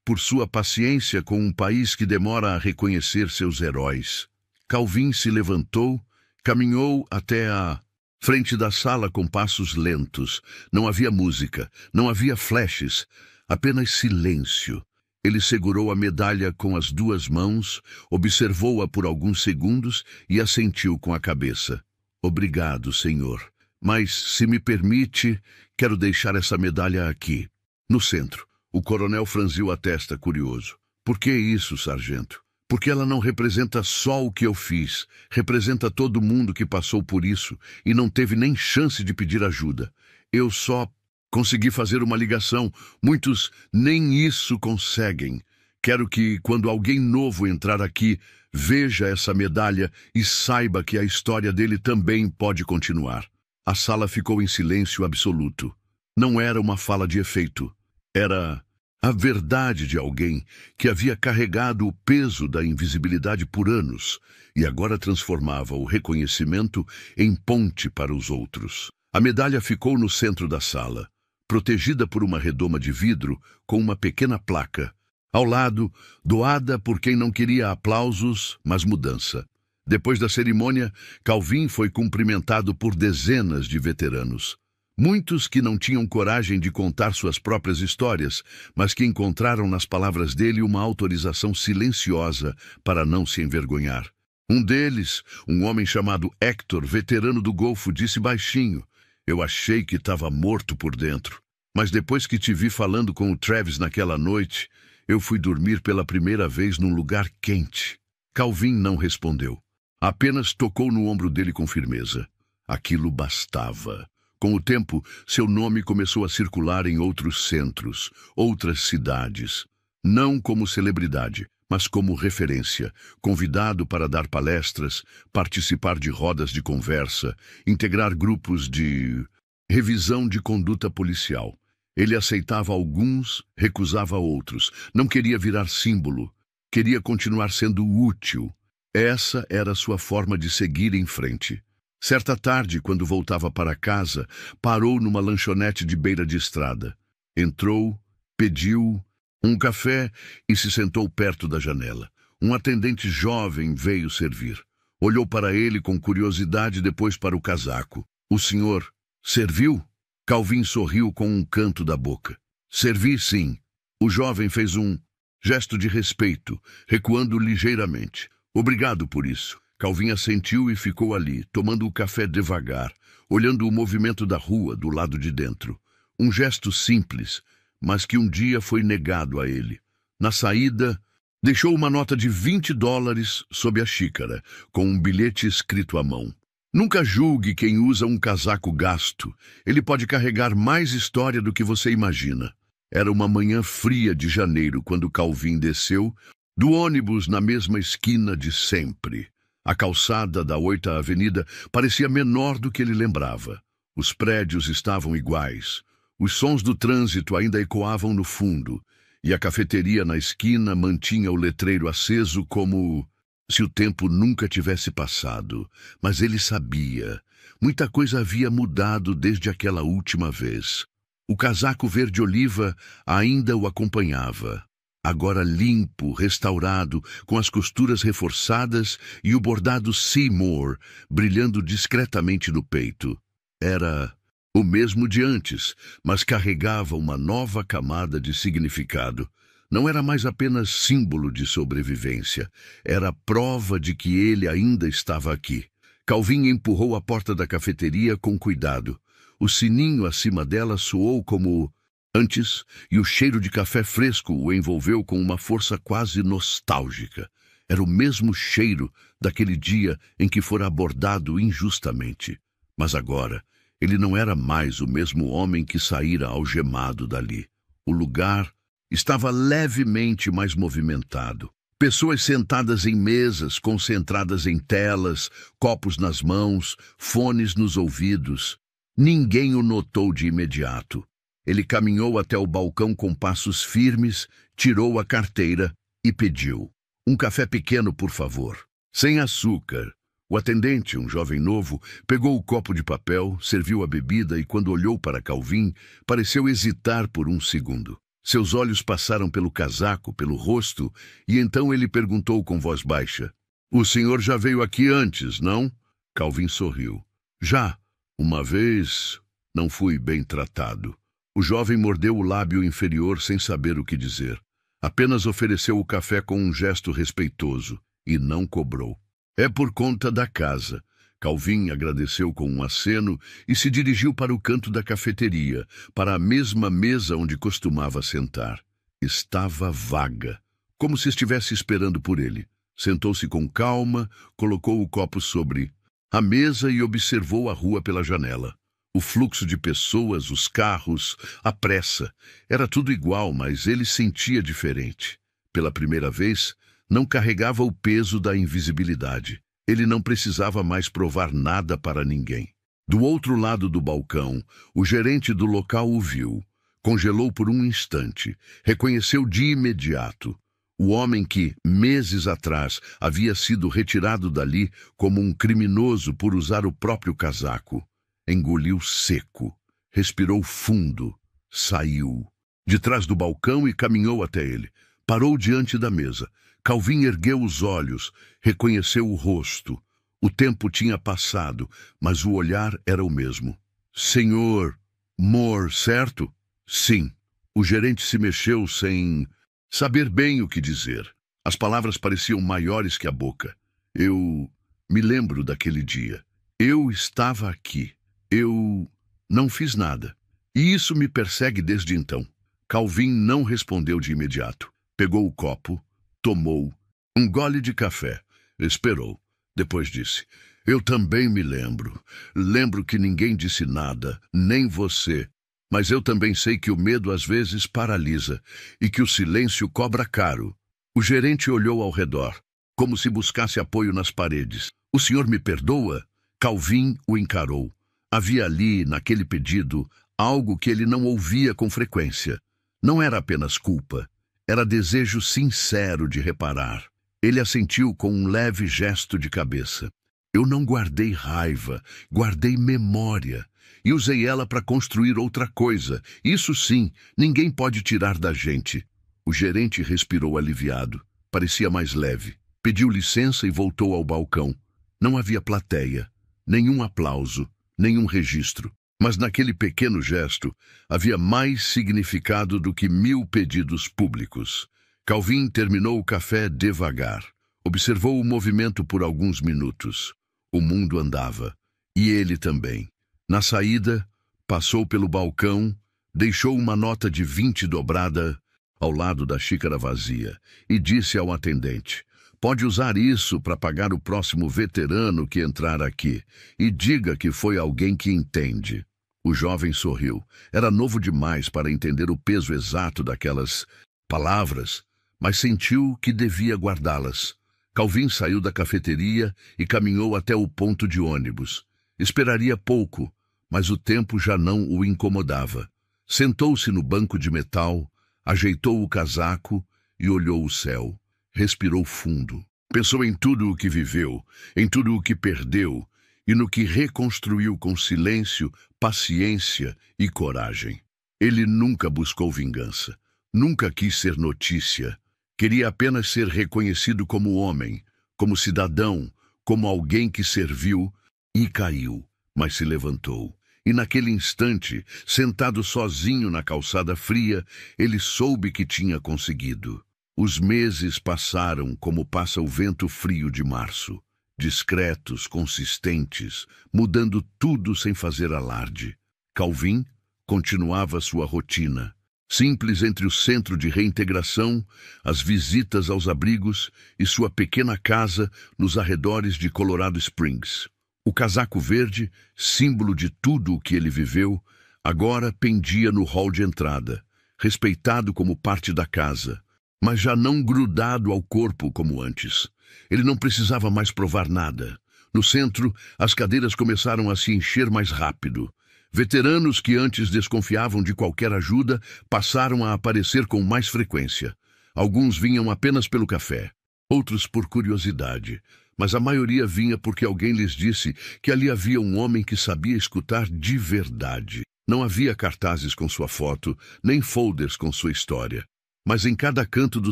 por sua paciência com um país que demora a reconhecer seus heróis. Calvin se levantou, caminhou até a frente da sala com passos lentos. Não havia música, não havia flashes, apenas silêncio. Ele segurou a medalha com as 2 mãos, observou-a por alguns segundos e assentiu com a cabeça. Obrigado, senhor. Mas, se me permite, quero deixar essa medalha aqui, no centro. O coronel franziu a testa, curioso. Por que isso, sargento? Porque ela não representa só o que eu fiz, representa todo mundo que passou por isso e não teve nem chance de pedir ajuda. Eu só consegui fazer uma ligação. Muitos nem isso conseguem. Quero que, quando alguém novo entrar aqui, veja essa medalha e saiba que a história dele também pode continuar. A sala ficou em silêncio absoluto. Não era uma fala de efeito. Era a verdade de alguém que havia carregado o peso da invisibilidade por anos e agora transformava o reconhecimento em ponte para os outros. A medalha ficou no centro da sala, protegida por uma redoma de vidro com uma pequena placa. Ao lado, doada por quem não queria aplausos, mas mudança. Depois da cerimônia, Calvin foi cumprimentado por dezenas de veteranos. Muitos que não tinham coragem de contar suas próprias histórias, mas que encontraram nas palavras dele uma autorização silenciosa para não se envergonhar. Um deles, um homem chamado Hector, veterano do Golfo, disse baixinho: "Eu achei que estava morto por dentro, mas depois que te vi falando com o Travis naquela noite, Eu fui dormir pela primeira vez num lugar quente. Calvin não respondeu. Apenas tocou no ombro dele com firmeza. Aquilo bastava. Com o tempo, seu nome começou a circular em outros centros, outras cidades. Não como celebridade, mas como referência, convidado para dar palestras, participar de rodas de conversa, integrar grupos de revisão de conduta policial. Ele aceitava alguns, recusava outros. Não queria virar símbolo, queria continuar sendo útil. Essa era sua forma de seguir em frente. Certa tarde, quando voltava para casa, parou numa lanchonete de beira de estrada. Entrou, pediu um café e se sentou perto da janela. Um atendente jovem veio servir. Olhou para ele com curiosidade, depois para o casaco. O senhor serviu? Calvin sorriu com um canto da boca. Servi, sim. O jovem fez um gesto de respeito, recuando ligeiramente. Obrigado por isso. Calvin assentiu e ficou ali, tomando o café devagar, olhando o movimento da rua do lado de dentro. Um gesto simples, mas que um dia foi negado a ele. Na saída, deixou uma nota de $20 sob a xícara, com um bilhete escrito à mão. Nunca julgue quem usa um casaco gasto. Ele pode carregar mais história do que você imagina. Era uma manhã fria de janeiro quando Calvin desceu do ônibus na mesma esquina de sempre. A calçada da 8ª Avenida parecia menor do que ele lembrava. Os prédios estavam iguais. Os sons do trânsito ainda ecoavam no fundo, e a cafeteria na esquina mantinha o letreiro aceso como se o tempo nunca tivesse passado. Mas ele sabia. Muita coisa havia mudado desde aquela última vez. O casaco verde-oliva ainda o acompanhava. Agora limpo, restaurado, com as costuras reforçadas e o bordado Seymour brilhando discretamente no peito. Era o mesmo de antes, mas carregava uma nova camada de significado. Não era mais apenas símbolo de sobrevivência, era prova de que ele ainda estava aqui. Calvin empurrou a porta da cafeteria com cuidado. O sininho acima dela soou como antes, e o cheiro de café fresco o envolveu com uma força quase nostálgica. Era o mesmo cheiro daquele dia em que fora abordado injustamente. Mas agora, ele não era mais o mesmo homem que saíra algemado dali. O lugar estava levemente mais movimentado. Pessoas sentadas em mesas, concentradas em telas, copos nas mãos, fones nos ouvidos. Ninguém o notou de imediato. Ele caminhou até o balcão com passos firmes, tirou a carteira e pediu. Um café pequeno, por favor. Sem açúcar. O atendente, um jovem novo, pegou o copo de papel, serviu a bebida e, quando olhou para Calvin, pareceu hesitar por um segundo. Seus olhos passaram pelo casaco, pelo rosto, e então ele perguntou com voz baixa. O senhor já veio aqui antes, não? Calvin sorriu. Já. Uma vez não fui bem tratado. O jovem mordeu o lábio inferior sem saber o que dizer. Apenas ofereceu o café com um gesto respeitoso e não cobrou. É por conta da casa. Calvin agradeceu com um aceno e se dirigiu para o canto da cafeteria, para a mesma mesa onde costumava sentar. Estava vaga, como se estivesse esperando por ele. Sentou-se com calma, colocou o copo sobre a mesa e observou a rua pela janela. O fluxo de pessoas, os carros, a pressa. Era tudo igual, mas ele sentia diferente. Pela primeira vez, não carregava o peso da invisibilidade. Ele não precisava mais provar nada para ninguém. Do outro lado do balcão, o gerente do local o viu. Congelou por um instante. Reconheceu de imediato. O homem que, meses atrás, havia sido retirado dali como um criminoso por usar o próprio casaco. Engoliu seco, respirou fundo, saiu de trás do balcão e caminhou até ele. Parou diante da mesa. Calvin ergueu os olhos, reconheceu o rosto. O tempo tinha passado, mas o olhar era o mesmo. Senhor Moore, certo? Sim. O gerente se mexeu sem saber bem o que dizer. As palavras pareciam maiores que a boca. Eu me lembro daquele dia. Eu estava aqui. Eu não fiz nada. E isso me persegue desde então. Calvin não respondeu de imediato. Pegou o copo, tomou um gole de café, esperou. Depois disse: eu também me lembro. Lembro que ninguém disse nada, nem você. Mas eu também sei que o medo às vezes paralisa e que o silêncio cobra caro. O gerente olhou ao redor, como se buscasse apoio nas paredes. O senhor me perdoa? Calvin o encarou. Havia ali, naquele pedido, algo que ele não ouvia com frequência. Não era apenas culpa, era desejo sincero de reparar. Ele assentiu com um leve gesto de cabeça. Eu não guardei raiva, guardei memória. E usei ela para construir outra coisa. Isso sim, ninguém pode tirar da gente. O gerente respirou aliviado. Parecia mais leve. Pediu licença e voltou ao balcão. Não havia plateia, nenhum aplauso, nenhum registro. Mas naquele pequeno gesto havia mais significado do que 1000 pedidos públicos. Calvin terminou o café devagar. Observou o movimento por alguns minutos. O mundo andava. E ele também. Na saída, passou pelo balcão, deixou uma nota de 20 dobrada ao lado da xícara vazia e disse ao atendente: pode usar isso para pagar o próximo veterano que entrar aqui e diga que foi alguém que entende. O jovem sorriu. Era novo demais para entender o peso exato daquelas palavras, mas sentiu que devia guardá-las. Calvin saiu da cafeteria e caminhou até o ponto de ônibus. Esperaria pouco, mas o tempo já não o incomodava. Sentou-se no banco de metal, ajeitou o casaco e olhou o céu. Respirou fundo. Pensou em tudo o que viveu, em tudo o que perdeu e no que reconstruiu com silêncio, paciência e coragem. Ele nunca buscou vingança, nunca quis ser notícia. Queria apenas ser reconhecido como homem, como cidadão, como alguém que serviu e caiu, mas se levantou. E naquele instante, sentado sozinho na calçada fria, ele soube que tinha conseguido. Os meses passaram como passa o vento frio de março, discretos, consistentes, mudando tudo sem fazer alarde. Calvin continuava sua rotina, simples entre o centro de reintegração, as visitas aos abrigos e sua pequena casa nos arredores de Colorado Springs. O casaco verde, símbolo de tudo o que ele viveu, agora pendia no hall de entrada, respeitado como parte da casa, mas já não grudado ao corpo como antes. Ele não precisava mais provar nada. No centro, as cadeiras começaram a se encher mais rápido. Veteranos que antes desconfiavam de qualquer ajuda passaram a aparecer com mais frequência. Alguns vinham apenas pelo café, outros por curiosidade, mas a maioria vinha porque alguém lhes disse que ali havia um homem que sabia escutar de verdade. Não havia cartazes com sua foto, nem folders com sua história. Mas em cada canto do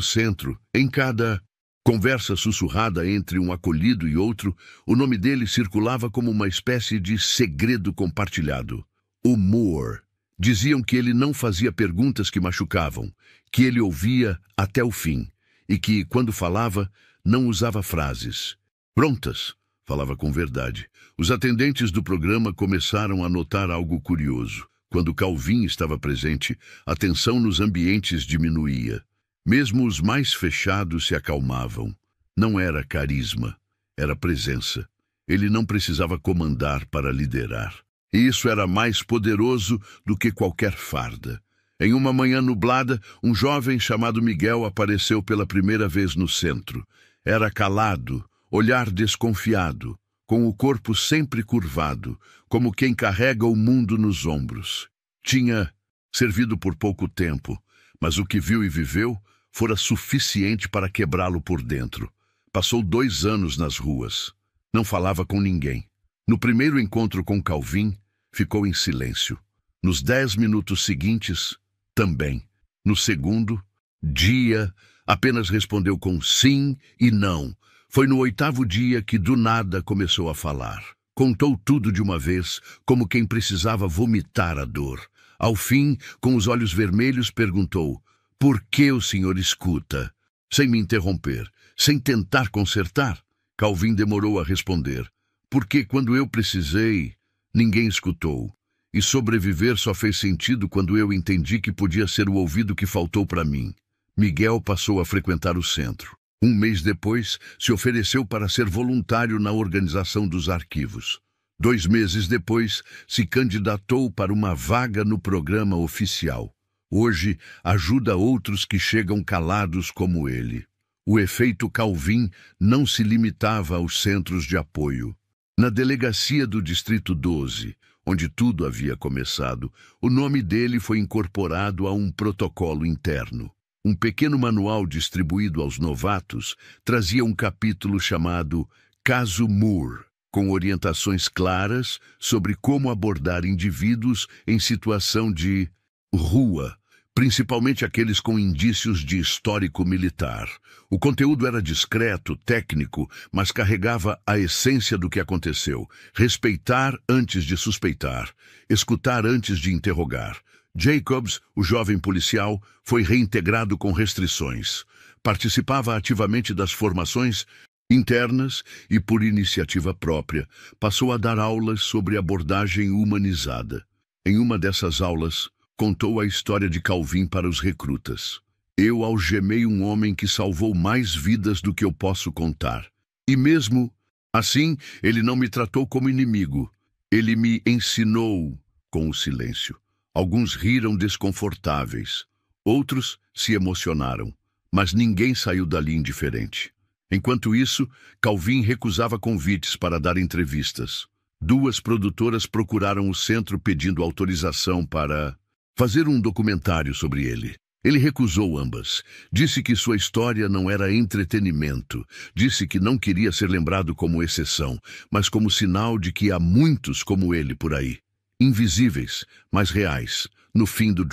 centro, em cada conversa sussurrada entre um acolhido e outro, o nome dele circulava como uma espécie de segredo compartilhado. O Moore. Diziam que ele não fazia perguntas que machucavam, que ele ouvia até o fim, e que, quando falava, não usava frases prontas, falava com verdade. Os atendentes do programa começaram a notar algo curioso. Quando Calvin estava presente, a tensão nos ambientes diminuía. Mesmo os mais fechados se acalmavam. Não era carisma, era presença. Ele não precisava comandar para liderar. E isso era mais poderoso do que qualquer farda. Em uma manhã nublada, um jovem chamado Miguel apareceu pela primeira vez no centro. Era calado, olhar desconfiado, com o corpo sempre curvado, como quem carrega o mundo nos ombros. Tinha servido por pouco tempo, mas o que viu e viveu fora suficiente para quebrá-lo por dentro. Passou 2 anos nas ruas. Não falava com ninguém. No primeiro encontro com Calvin, ficou em silêncio. Nos 10 minutos seguintes, também. No segundo, dia, apenas respondeu com sim e não. Foi no 8º dia que do nada começou a falar. Contou tudo de uma vez, como quem precisava vomitar a dor. Ao fim, com os olhos vermelhos, perguntou: por que o senhor escuta? Sem me interromper, sem tentar consertar. Calvin demorou a responder: porque quando eu precisei, ninguém escutou. E sobreviver só fez sentido quando eu entendi que podia ser o ouvido que faltou para mim. Miguel passou a frequentar o centro. Um mês depois, se ofereceu para ser voluntário na organização dos arquivos. 2 meses depois, se candidatou para uma vaga no programa oficial. Hoje, ajuda outros que chegam calados como ele. O efeito Calvin não se limitava aos centros de apoio. Na delegacia do Distrito 12, onde tudo havia começado, o nome dele foi incorporado a um protocolo interno. Um pequeno manual distribuído aos novatos trazia um capítulo chamado Caso Moore, com orientações claras sobre como abordar indivíduos em situação de rua, principalmente aqueles com indícios de histórico militar. O conteúdo era discreto, técnico, mas carregava a essência do que aconteceu. Respeitar antes de suspeitar, escutar antes de interrogar. Jacobs, o jovem policial, foi reintegrado com restrições. Participava ativamente das formações internas e, por iniciativa própria, passou a dar aulas sobre abordagem humanizada. Em uma dessas aulas, contou a história de Calvin para os recrutas. Eu algemei um homem que salvou mais vidas do que eu posso contar. E mesmo assim, ele não me tratou como inimigo. Ele me ensinou com o silêncio. Alguns riram desconfortáveis. Outros se emocionaram. Mas ninguém saiu dali indiferente. Enquanto isso, Calvin recusava convites para dar entrevistas. 2 produtoras procuraram o centro pedindo autorização para fazer um documentário sobre ele. Ele recusou ambas. Disse que sua história não era entretenimento. Disse que não queria ser lembrado como exceção, mas como sinal de que há muitos como ele por aí. Invisíveis, mas reais. No fim do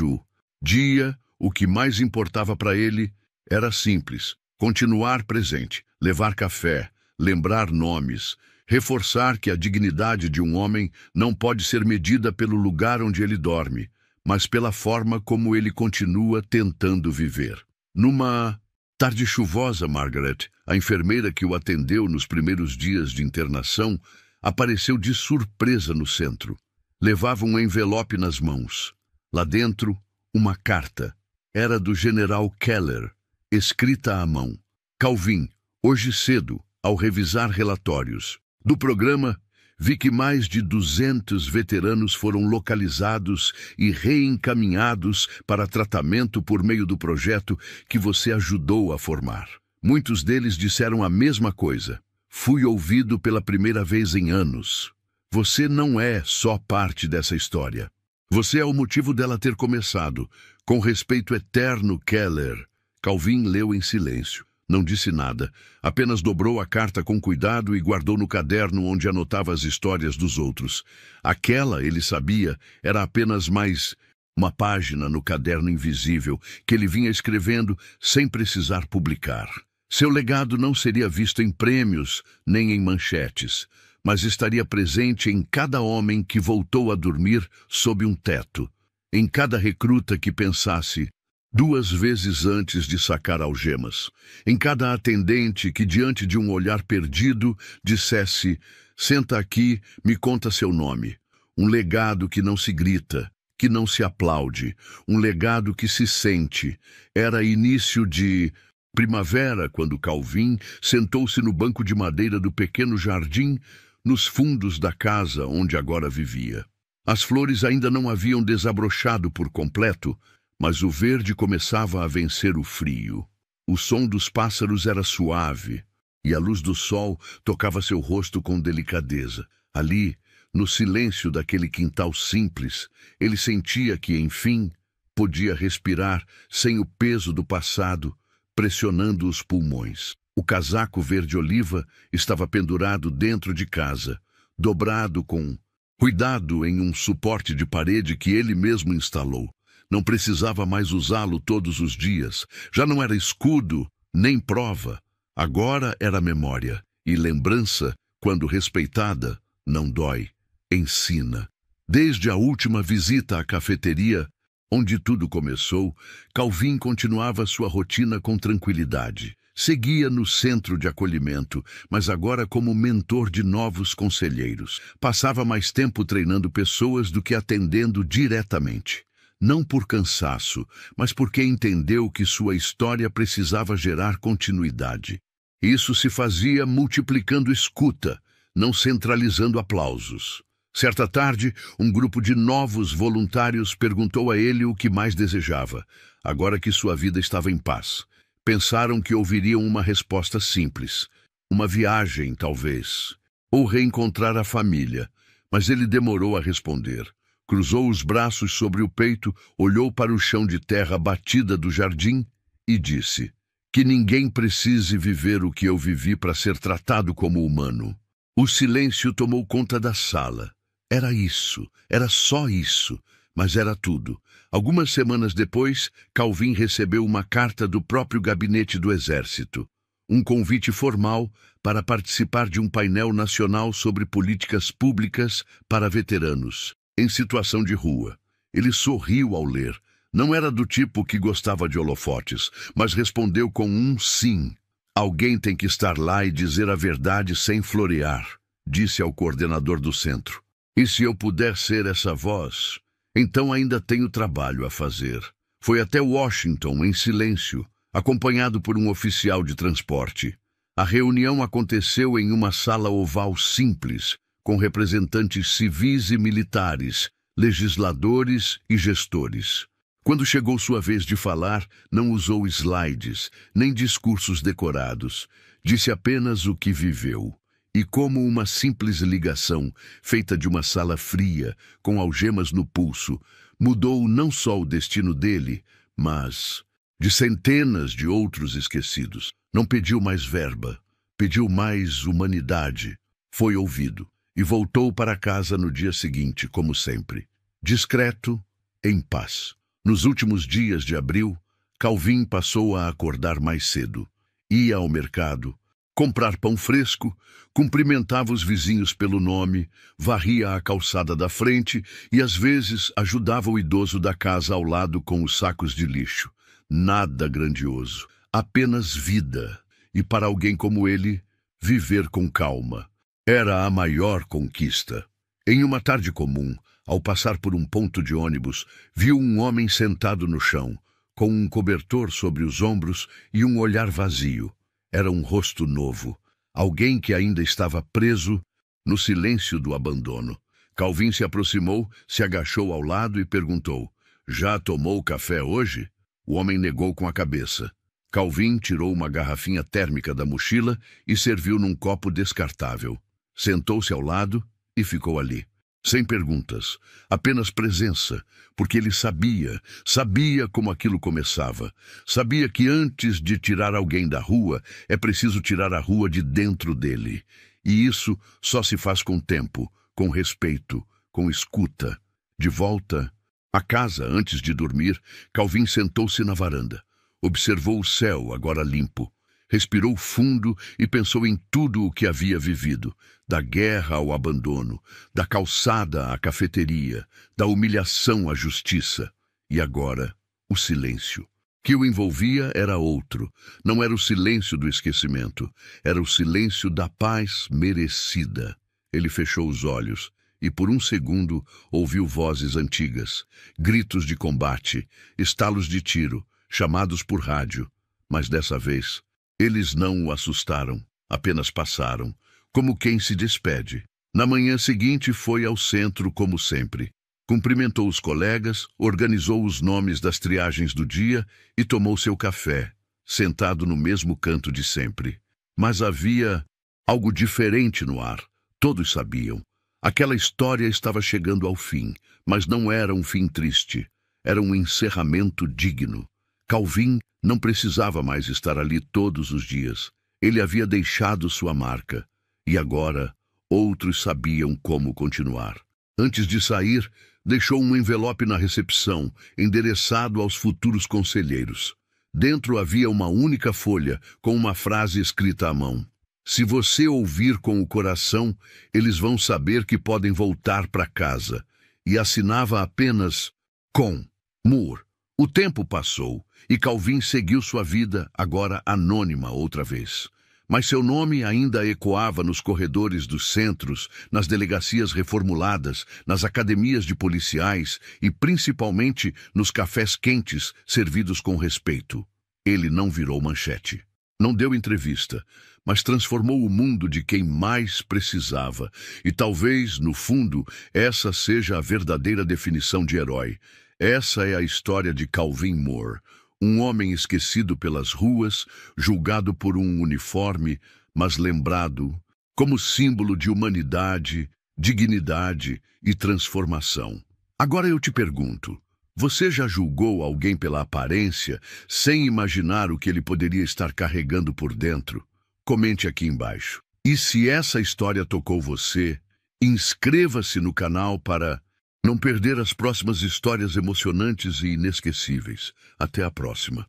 dia, o que mais importava para ele era simples: continuar presente, levar café, lembrar nomes, reforçar que a dignidade de um homem não pode ser medida pelo lugar onde ele dorme, mas pela forma como ele continua tentando viver. Numa tarde chuvosa, Margaret, a enfermeira que o atendeu nos primeiros dias de internação, apareceu de surpresa no centro. Levava um envelope nas mãos. Lá dentro, uma carta. Era do general Keller, escrita à mão. Calvin, hoje cedo, ao revisar relatórios do programa, vi que mais de 200 veteranos foram localizados e reencaminhados para tratamento por meio do projeto que você ajudou a formar. Muitos deles disseram a mesma coisa. Fui ouvido pela primeira vez em anos. Você não é só parte dessa história. Você é o motivo dela ter começado. Com respeito eterno, Keller. Calvin leu em silêncio. Não disse nada. Apenas dobrou a carta com cuidado e guardou no caderno onde anotava as histórias dos outros. Aquela, ele sabia, era apenas mais uma página no caderno invisível que ele vinha escrevendo sem precisar publicar. Seu legado não seria visto em prêmios nem em manchetes, mas estaria presente em cada homem que voltou a dormir sob um teto, em cada recruta que pensasse 2 vezes antes de sacar algemas, em cada atendente que, diante de um olhar perdido, dissesse: senta aqui, me conta seu nome. Um legado que não se grita, que não se aplaude, um legado que se sente. Era início de primavera quando Calvin sentou-se no banco de madeira do pequeno jardim nos fundos da casa onde agora vivia. As flores ainda não haviam desabrochado por completo, mas o verde começava a vencer o frio. O som dos pássaros era suave, e a luz do sol tocava seu rosto com delicadeza. Ali, no silêncio daquele quintal simples, ele sentia que, enfim, podia respirar sem o peso do passado pressionando os pulmões. O casaco verde-oliva estava pendurado dentro de casa, dobrado com cuidado em um suporte de parede que ele mesmo instalou. Não precisava mais usá-lo todos os dias. Já não era escudo, nem prova. Agora era memória. E lembrança, quando respeitada, não dói. Ensina. Desde a última visita à cafeteria, onde tudo começou, Calvin continuava sua rotina com tranquilidade. Seguia no centro de acolhimento, mas agora como mentor de novos conselheiros. Passava mais tempo treinando pessoas do que atendendo diretamente. não por cansaço, mas porque entendeu que sua história precisava gerar continuidade. Isso se fazia multiplicando escuta, não centralizando aplausos. Certa tarde, um grupo de novos voluntários perguntou a ele o que mais desejava, agora que sua vida estava em paz. Pensaram que ouviriam uma resposta simples. Uma viagem, talvez. Ou reencontrar a família. Mas ele demorou a responder. Cruzou os braços sobre o peito, olhou para o chão de terra batida do jardim e disse: que ninguém precise viver o que eu vivi para ser tratado como humano. O silêncio tomou conta da sala. Era isso, era só isso, mas era tudo. Algumas semanas depois, Calvin recebeu uma carta do próprio gabinete do Exército. Um convite formal para participar de um painel nacional sobre políticas públicas para veteranos, em situação de rua. Ele sorriu ao ler. Não era do tipo que gostava de holofotes, mas respondeu com um sim. Alguém tem que estar lá e dizer a verdade sem florear, disse ao coordenador do centro. E se eu puder ser essa voz, então ainda tenho trabalho a fazer. Foi até Washington, em silêncio, acompanhado por um oficial de transporte. A reunião aconteceu em uma sala oval simples, com representantes civis e militares, legisladores e gestores. Quando chegou sua vez de falar, não usou slides, nem discursos decorados. Disse apenas o que viveu. E como uma simples ligação, feita de uma sala fria, com algemas no pulso, mudou não só o destino dele, mas de centenas de outros esquecidos. Não pediu mais verba, pediu mais humanidade. Foi ouvido e voltou para casa no dia seguinte, como sempre. Discreto, em paz. Nos últimos dias de abril, Calvin passou a acordar mais cedo. Ia ao mercado, comprar pão fresco, cumprimentava os vizinhos pelo nome, varria a calçada da frente e, às vezes, ajudava o idoso da casa ao lado com os sacos de lixo. Nada grandioso, apenas vida. E para alguém como ele, viver com calma. Era a maior conquista. Em uma tarde comum, ao passar por um ponto de ônibus, viu um homem sentado no chão, com um cobertor sobre os ombros e um olhar vazio. Era um rosto novo, alguém que ainda estava preso no silêncio do abandono. Calvin se aproximou, se agachou ao lado e perguntou: "Já tomou café hoje?" O homem negou com a cabeça. Calvin tirou uma garrafinha térmica da mochila e serviu num copo descartável. Sentou-se ao lado e ficou ali. Sem perguntas, apenas presença, porque ele sabia como aquilo começava. Sabia que antes de tirar alguém da rua, é preciso tirar a rua de dentro dele. E isso só se faz com tempo, com respeito, com escuta. De volta à casa, antes de dormir, Calvin sentou-se na varanda. Observou o céu, agora limpo. Respirou fundo e pensou em tudo o que havia vivido, da guerra ao abandono, da calçada à cafeteria, da humilhação à justiça. E agora, o silêncio. Que o envolvia era outro. Não era o silêncio do esquecimento, era o silêncio da paz merecida. Ele fechou os olhos e por um segundo ouviu vozes antigas, gritos de combate, estalos de tiro, chamados por rádio. Mas dessa vez, eles não o assustaram, apenas passaram, como quem se despede. Na manhã seguinte foi ao centro como sempre. Cumprimentou os colegas, organizou os nomes das triagens do dia e tomou seu café, sentado no mesmo canto de sempre. Mas havia algo diferente no ar. Todos sabiam. Aquela história estava chegando ao fim, mas não era um fim triste. Era um encerramento digno. Calvin não precisava mais estar ali todos os dias. Ele havia deixado sua marca. E agora, outros sabiam como continuar. Antes de sair, deixou um envelope na recepção, endereçado aos futuros conselheiros. Dentro havia uma única folha, com uma frase escrita à mão. Se você ouvir com o coração, eles vão saber que podem voltar para casa. E assinava apenas com Moore. O tempo passou e Calvin seguiu sua vida, agora anônima outra vez. Mas seu nome ainda ecoava nos corredores dos centros, nas delegacias reformuladas, nas academias de policiais e principalmente nos cafés quentes servidos com respeito. Ele não virou manchete. Não deu entrevista, mas transformou o mundo de quem mais precisava. E talvez, no fundo, essa seja a verdadeira definição de herói. Essa é a história de Calvin Moore, um homem esquecido pelas ruas, julgado por um uniforme, mas lembrado como símbolo de humanidade, dignidade e transformação. Agora eu te pergunto, você já julgou alguém pela aparência, sem imaginar o que ele poderia estar carregando por dentro? Comente aqui embaixo. E se essa história tocou você, inscreva-se no canal para não perder as próximas histórias emocionantes e inesquecíveis. Até a próxima.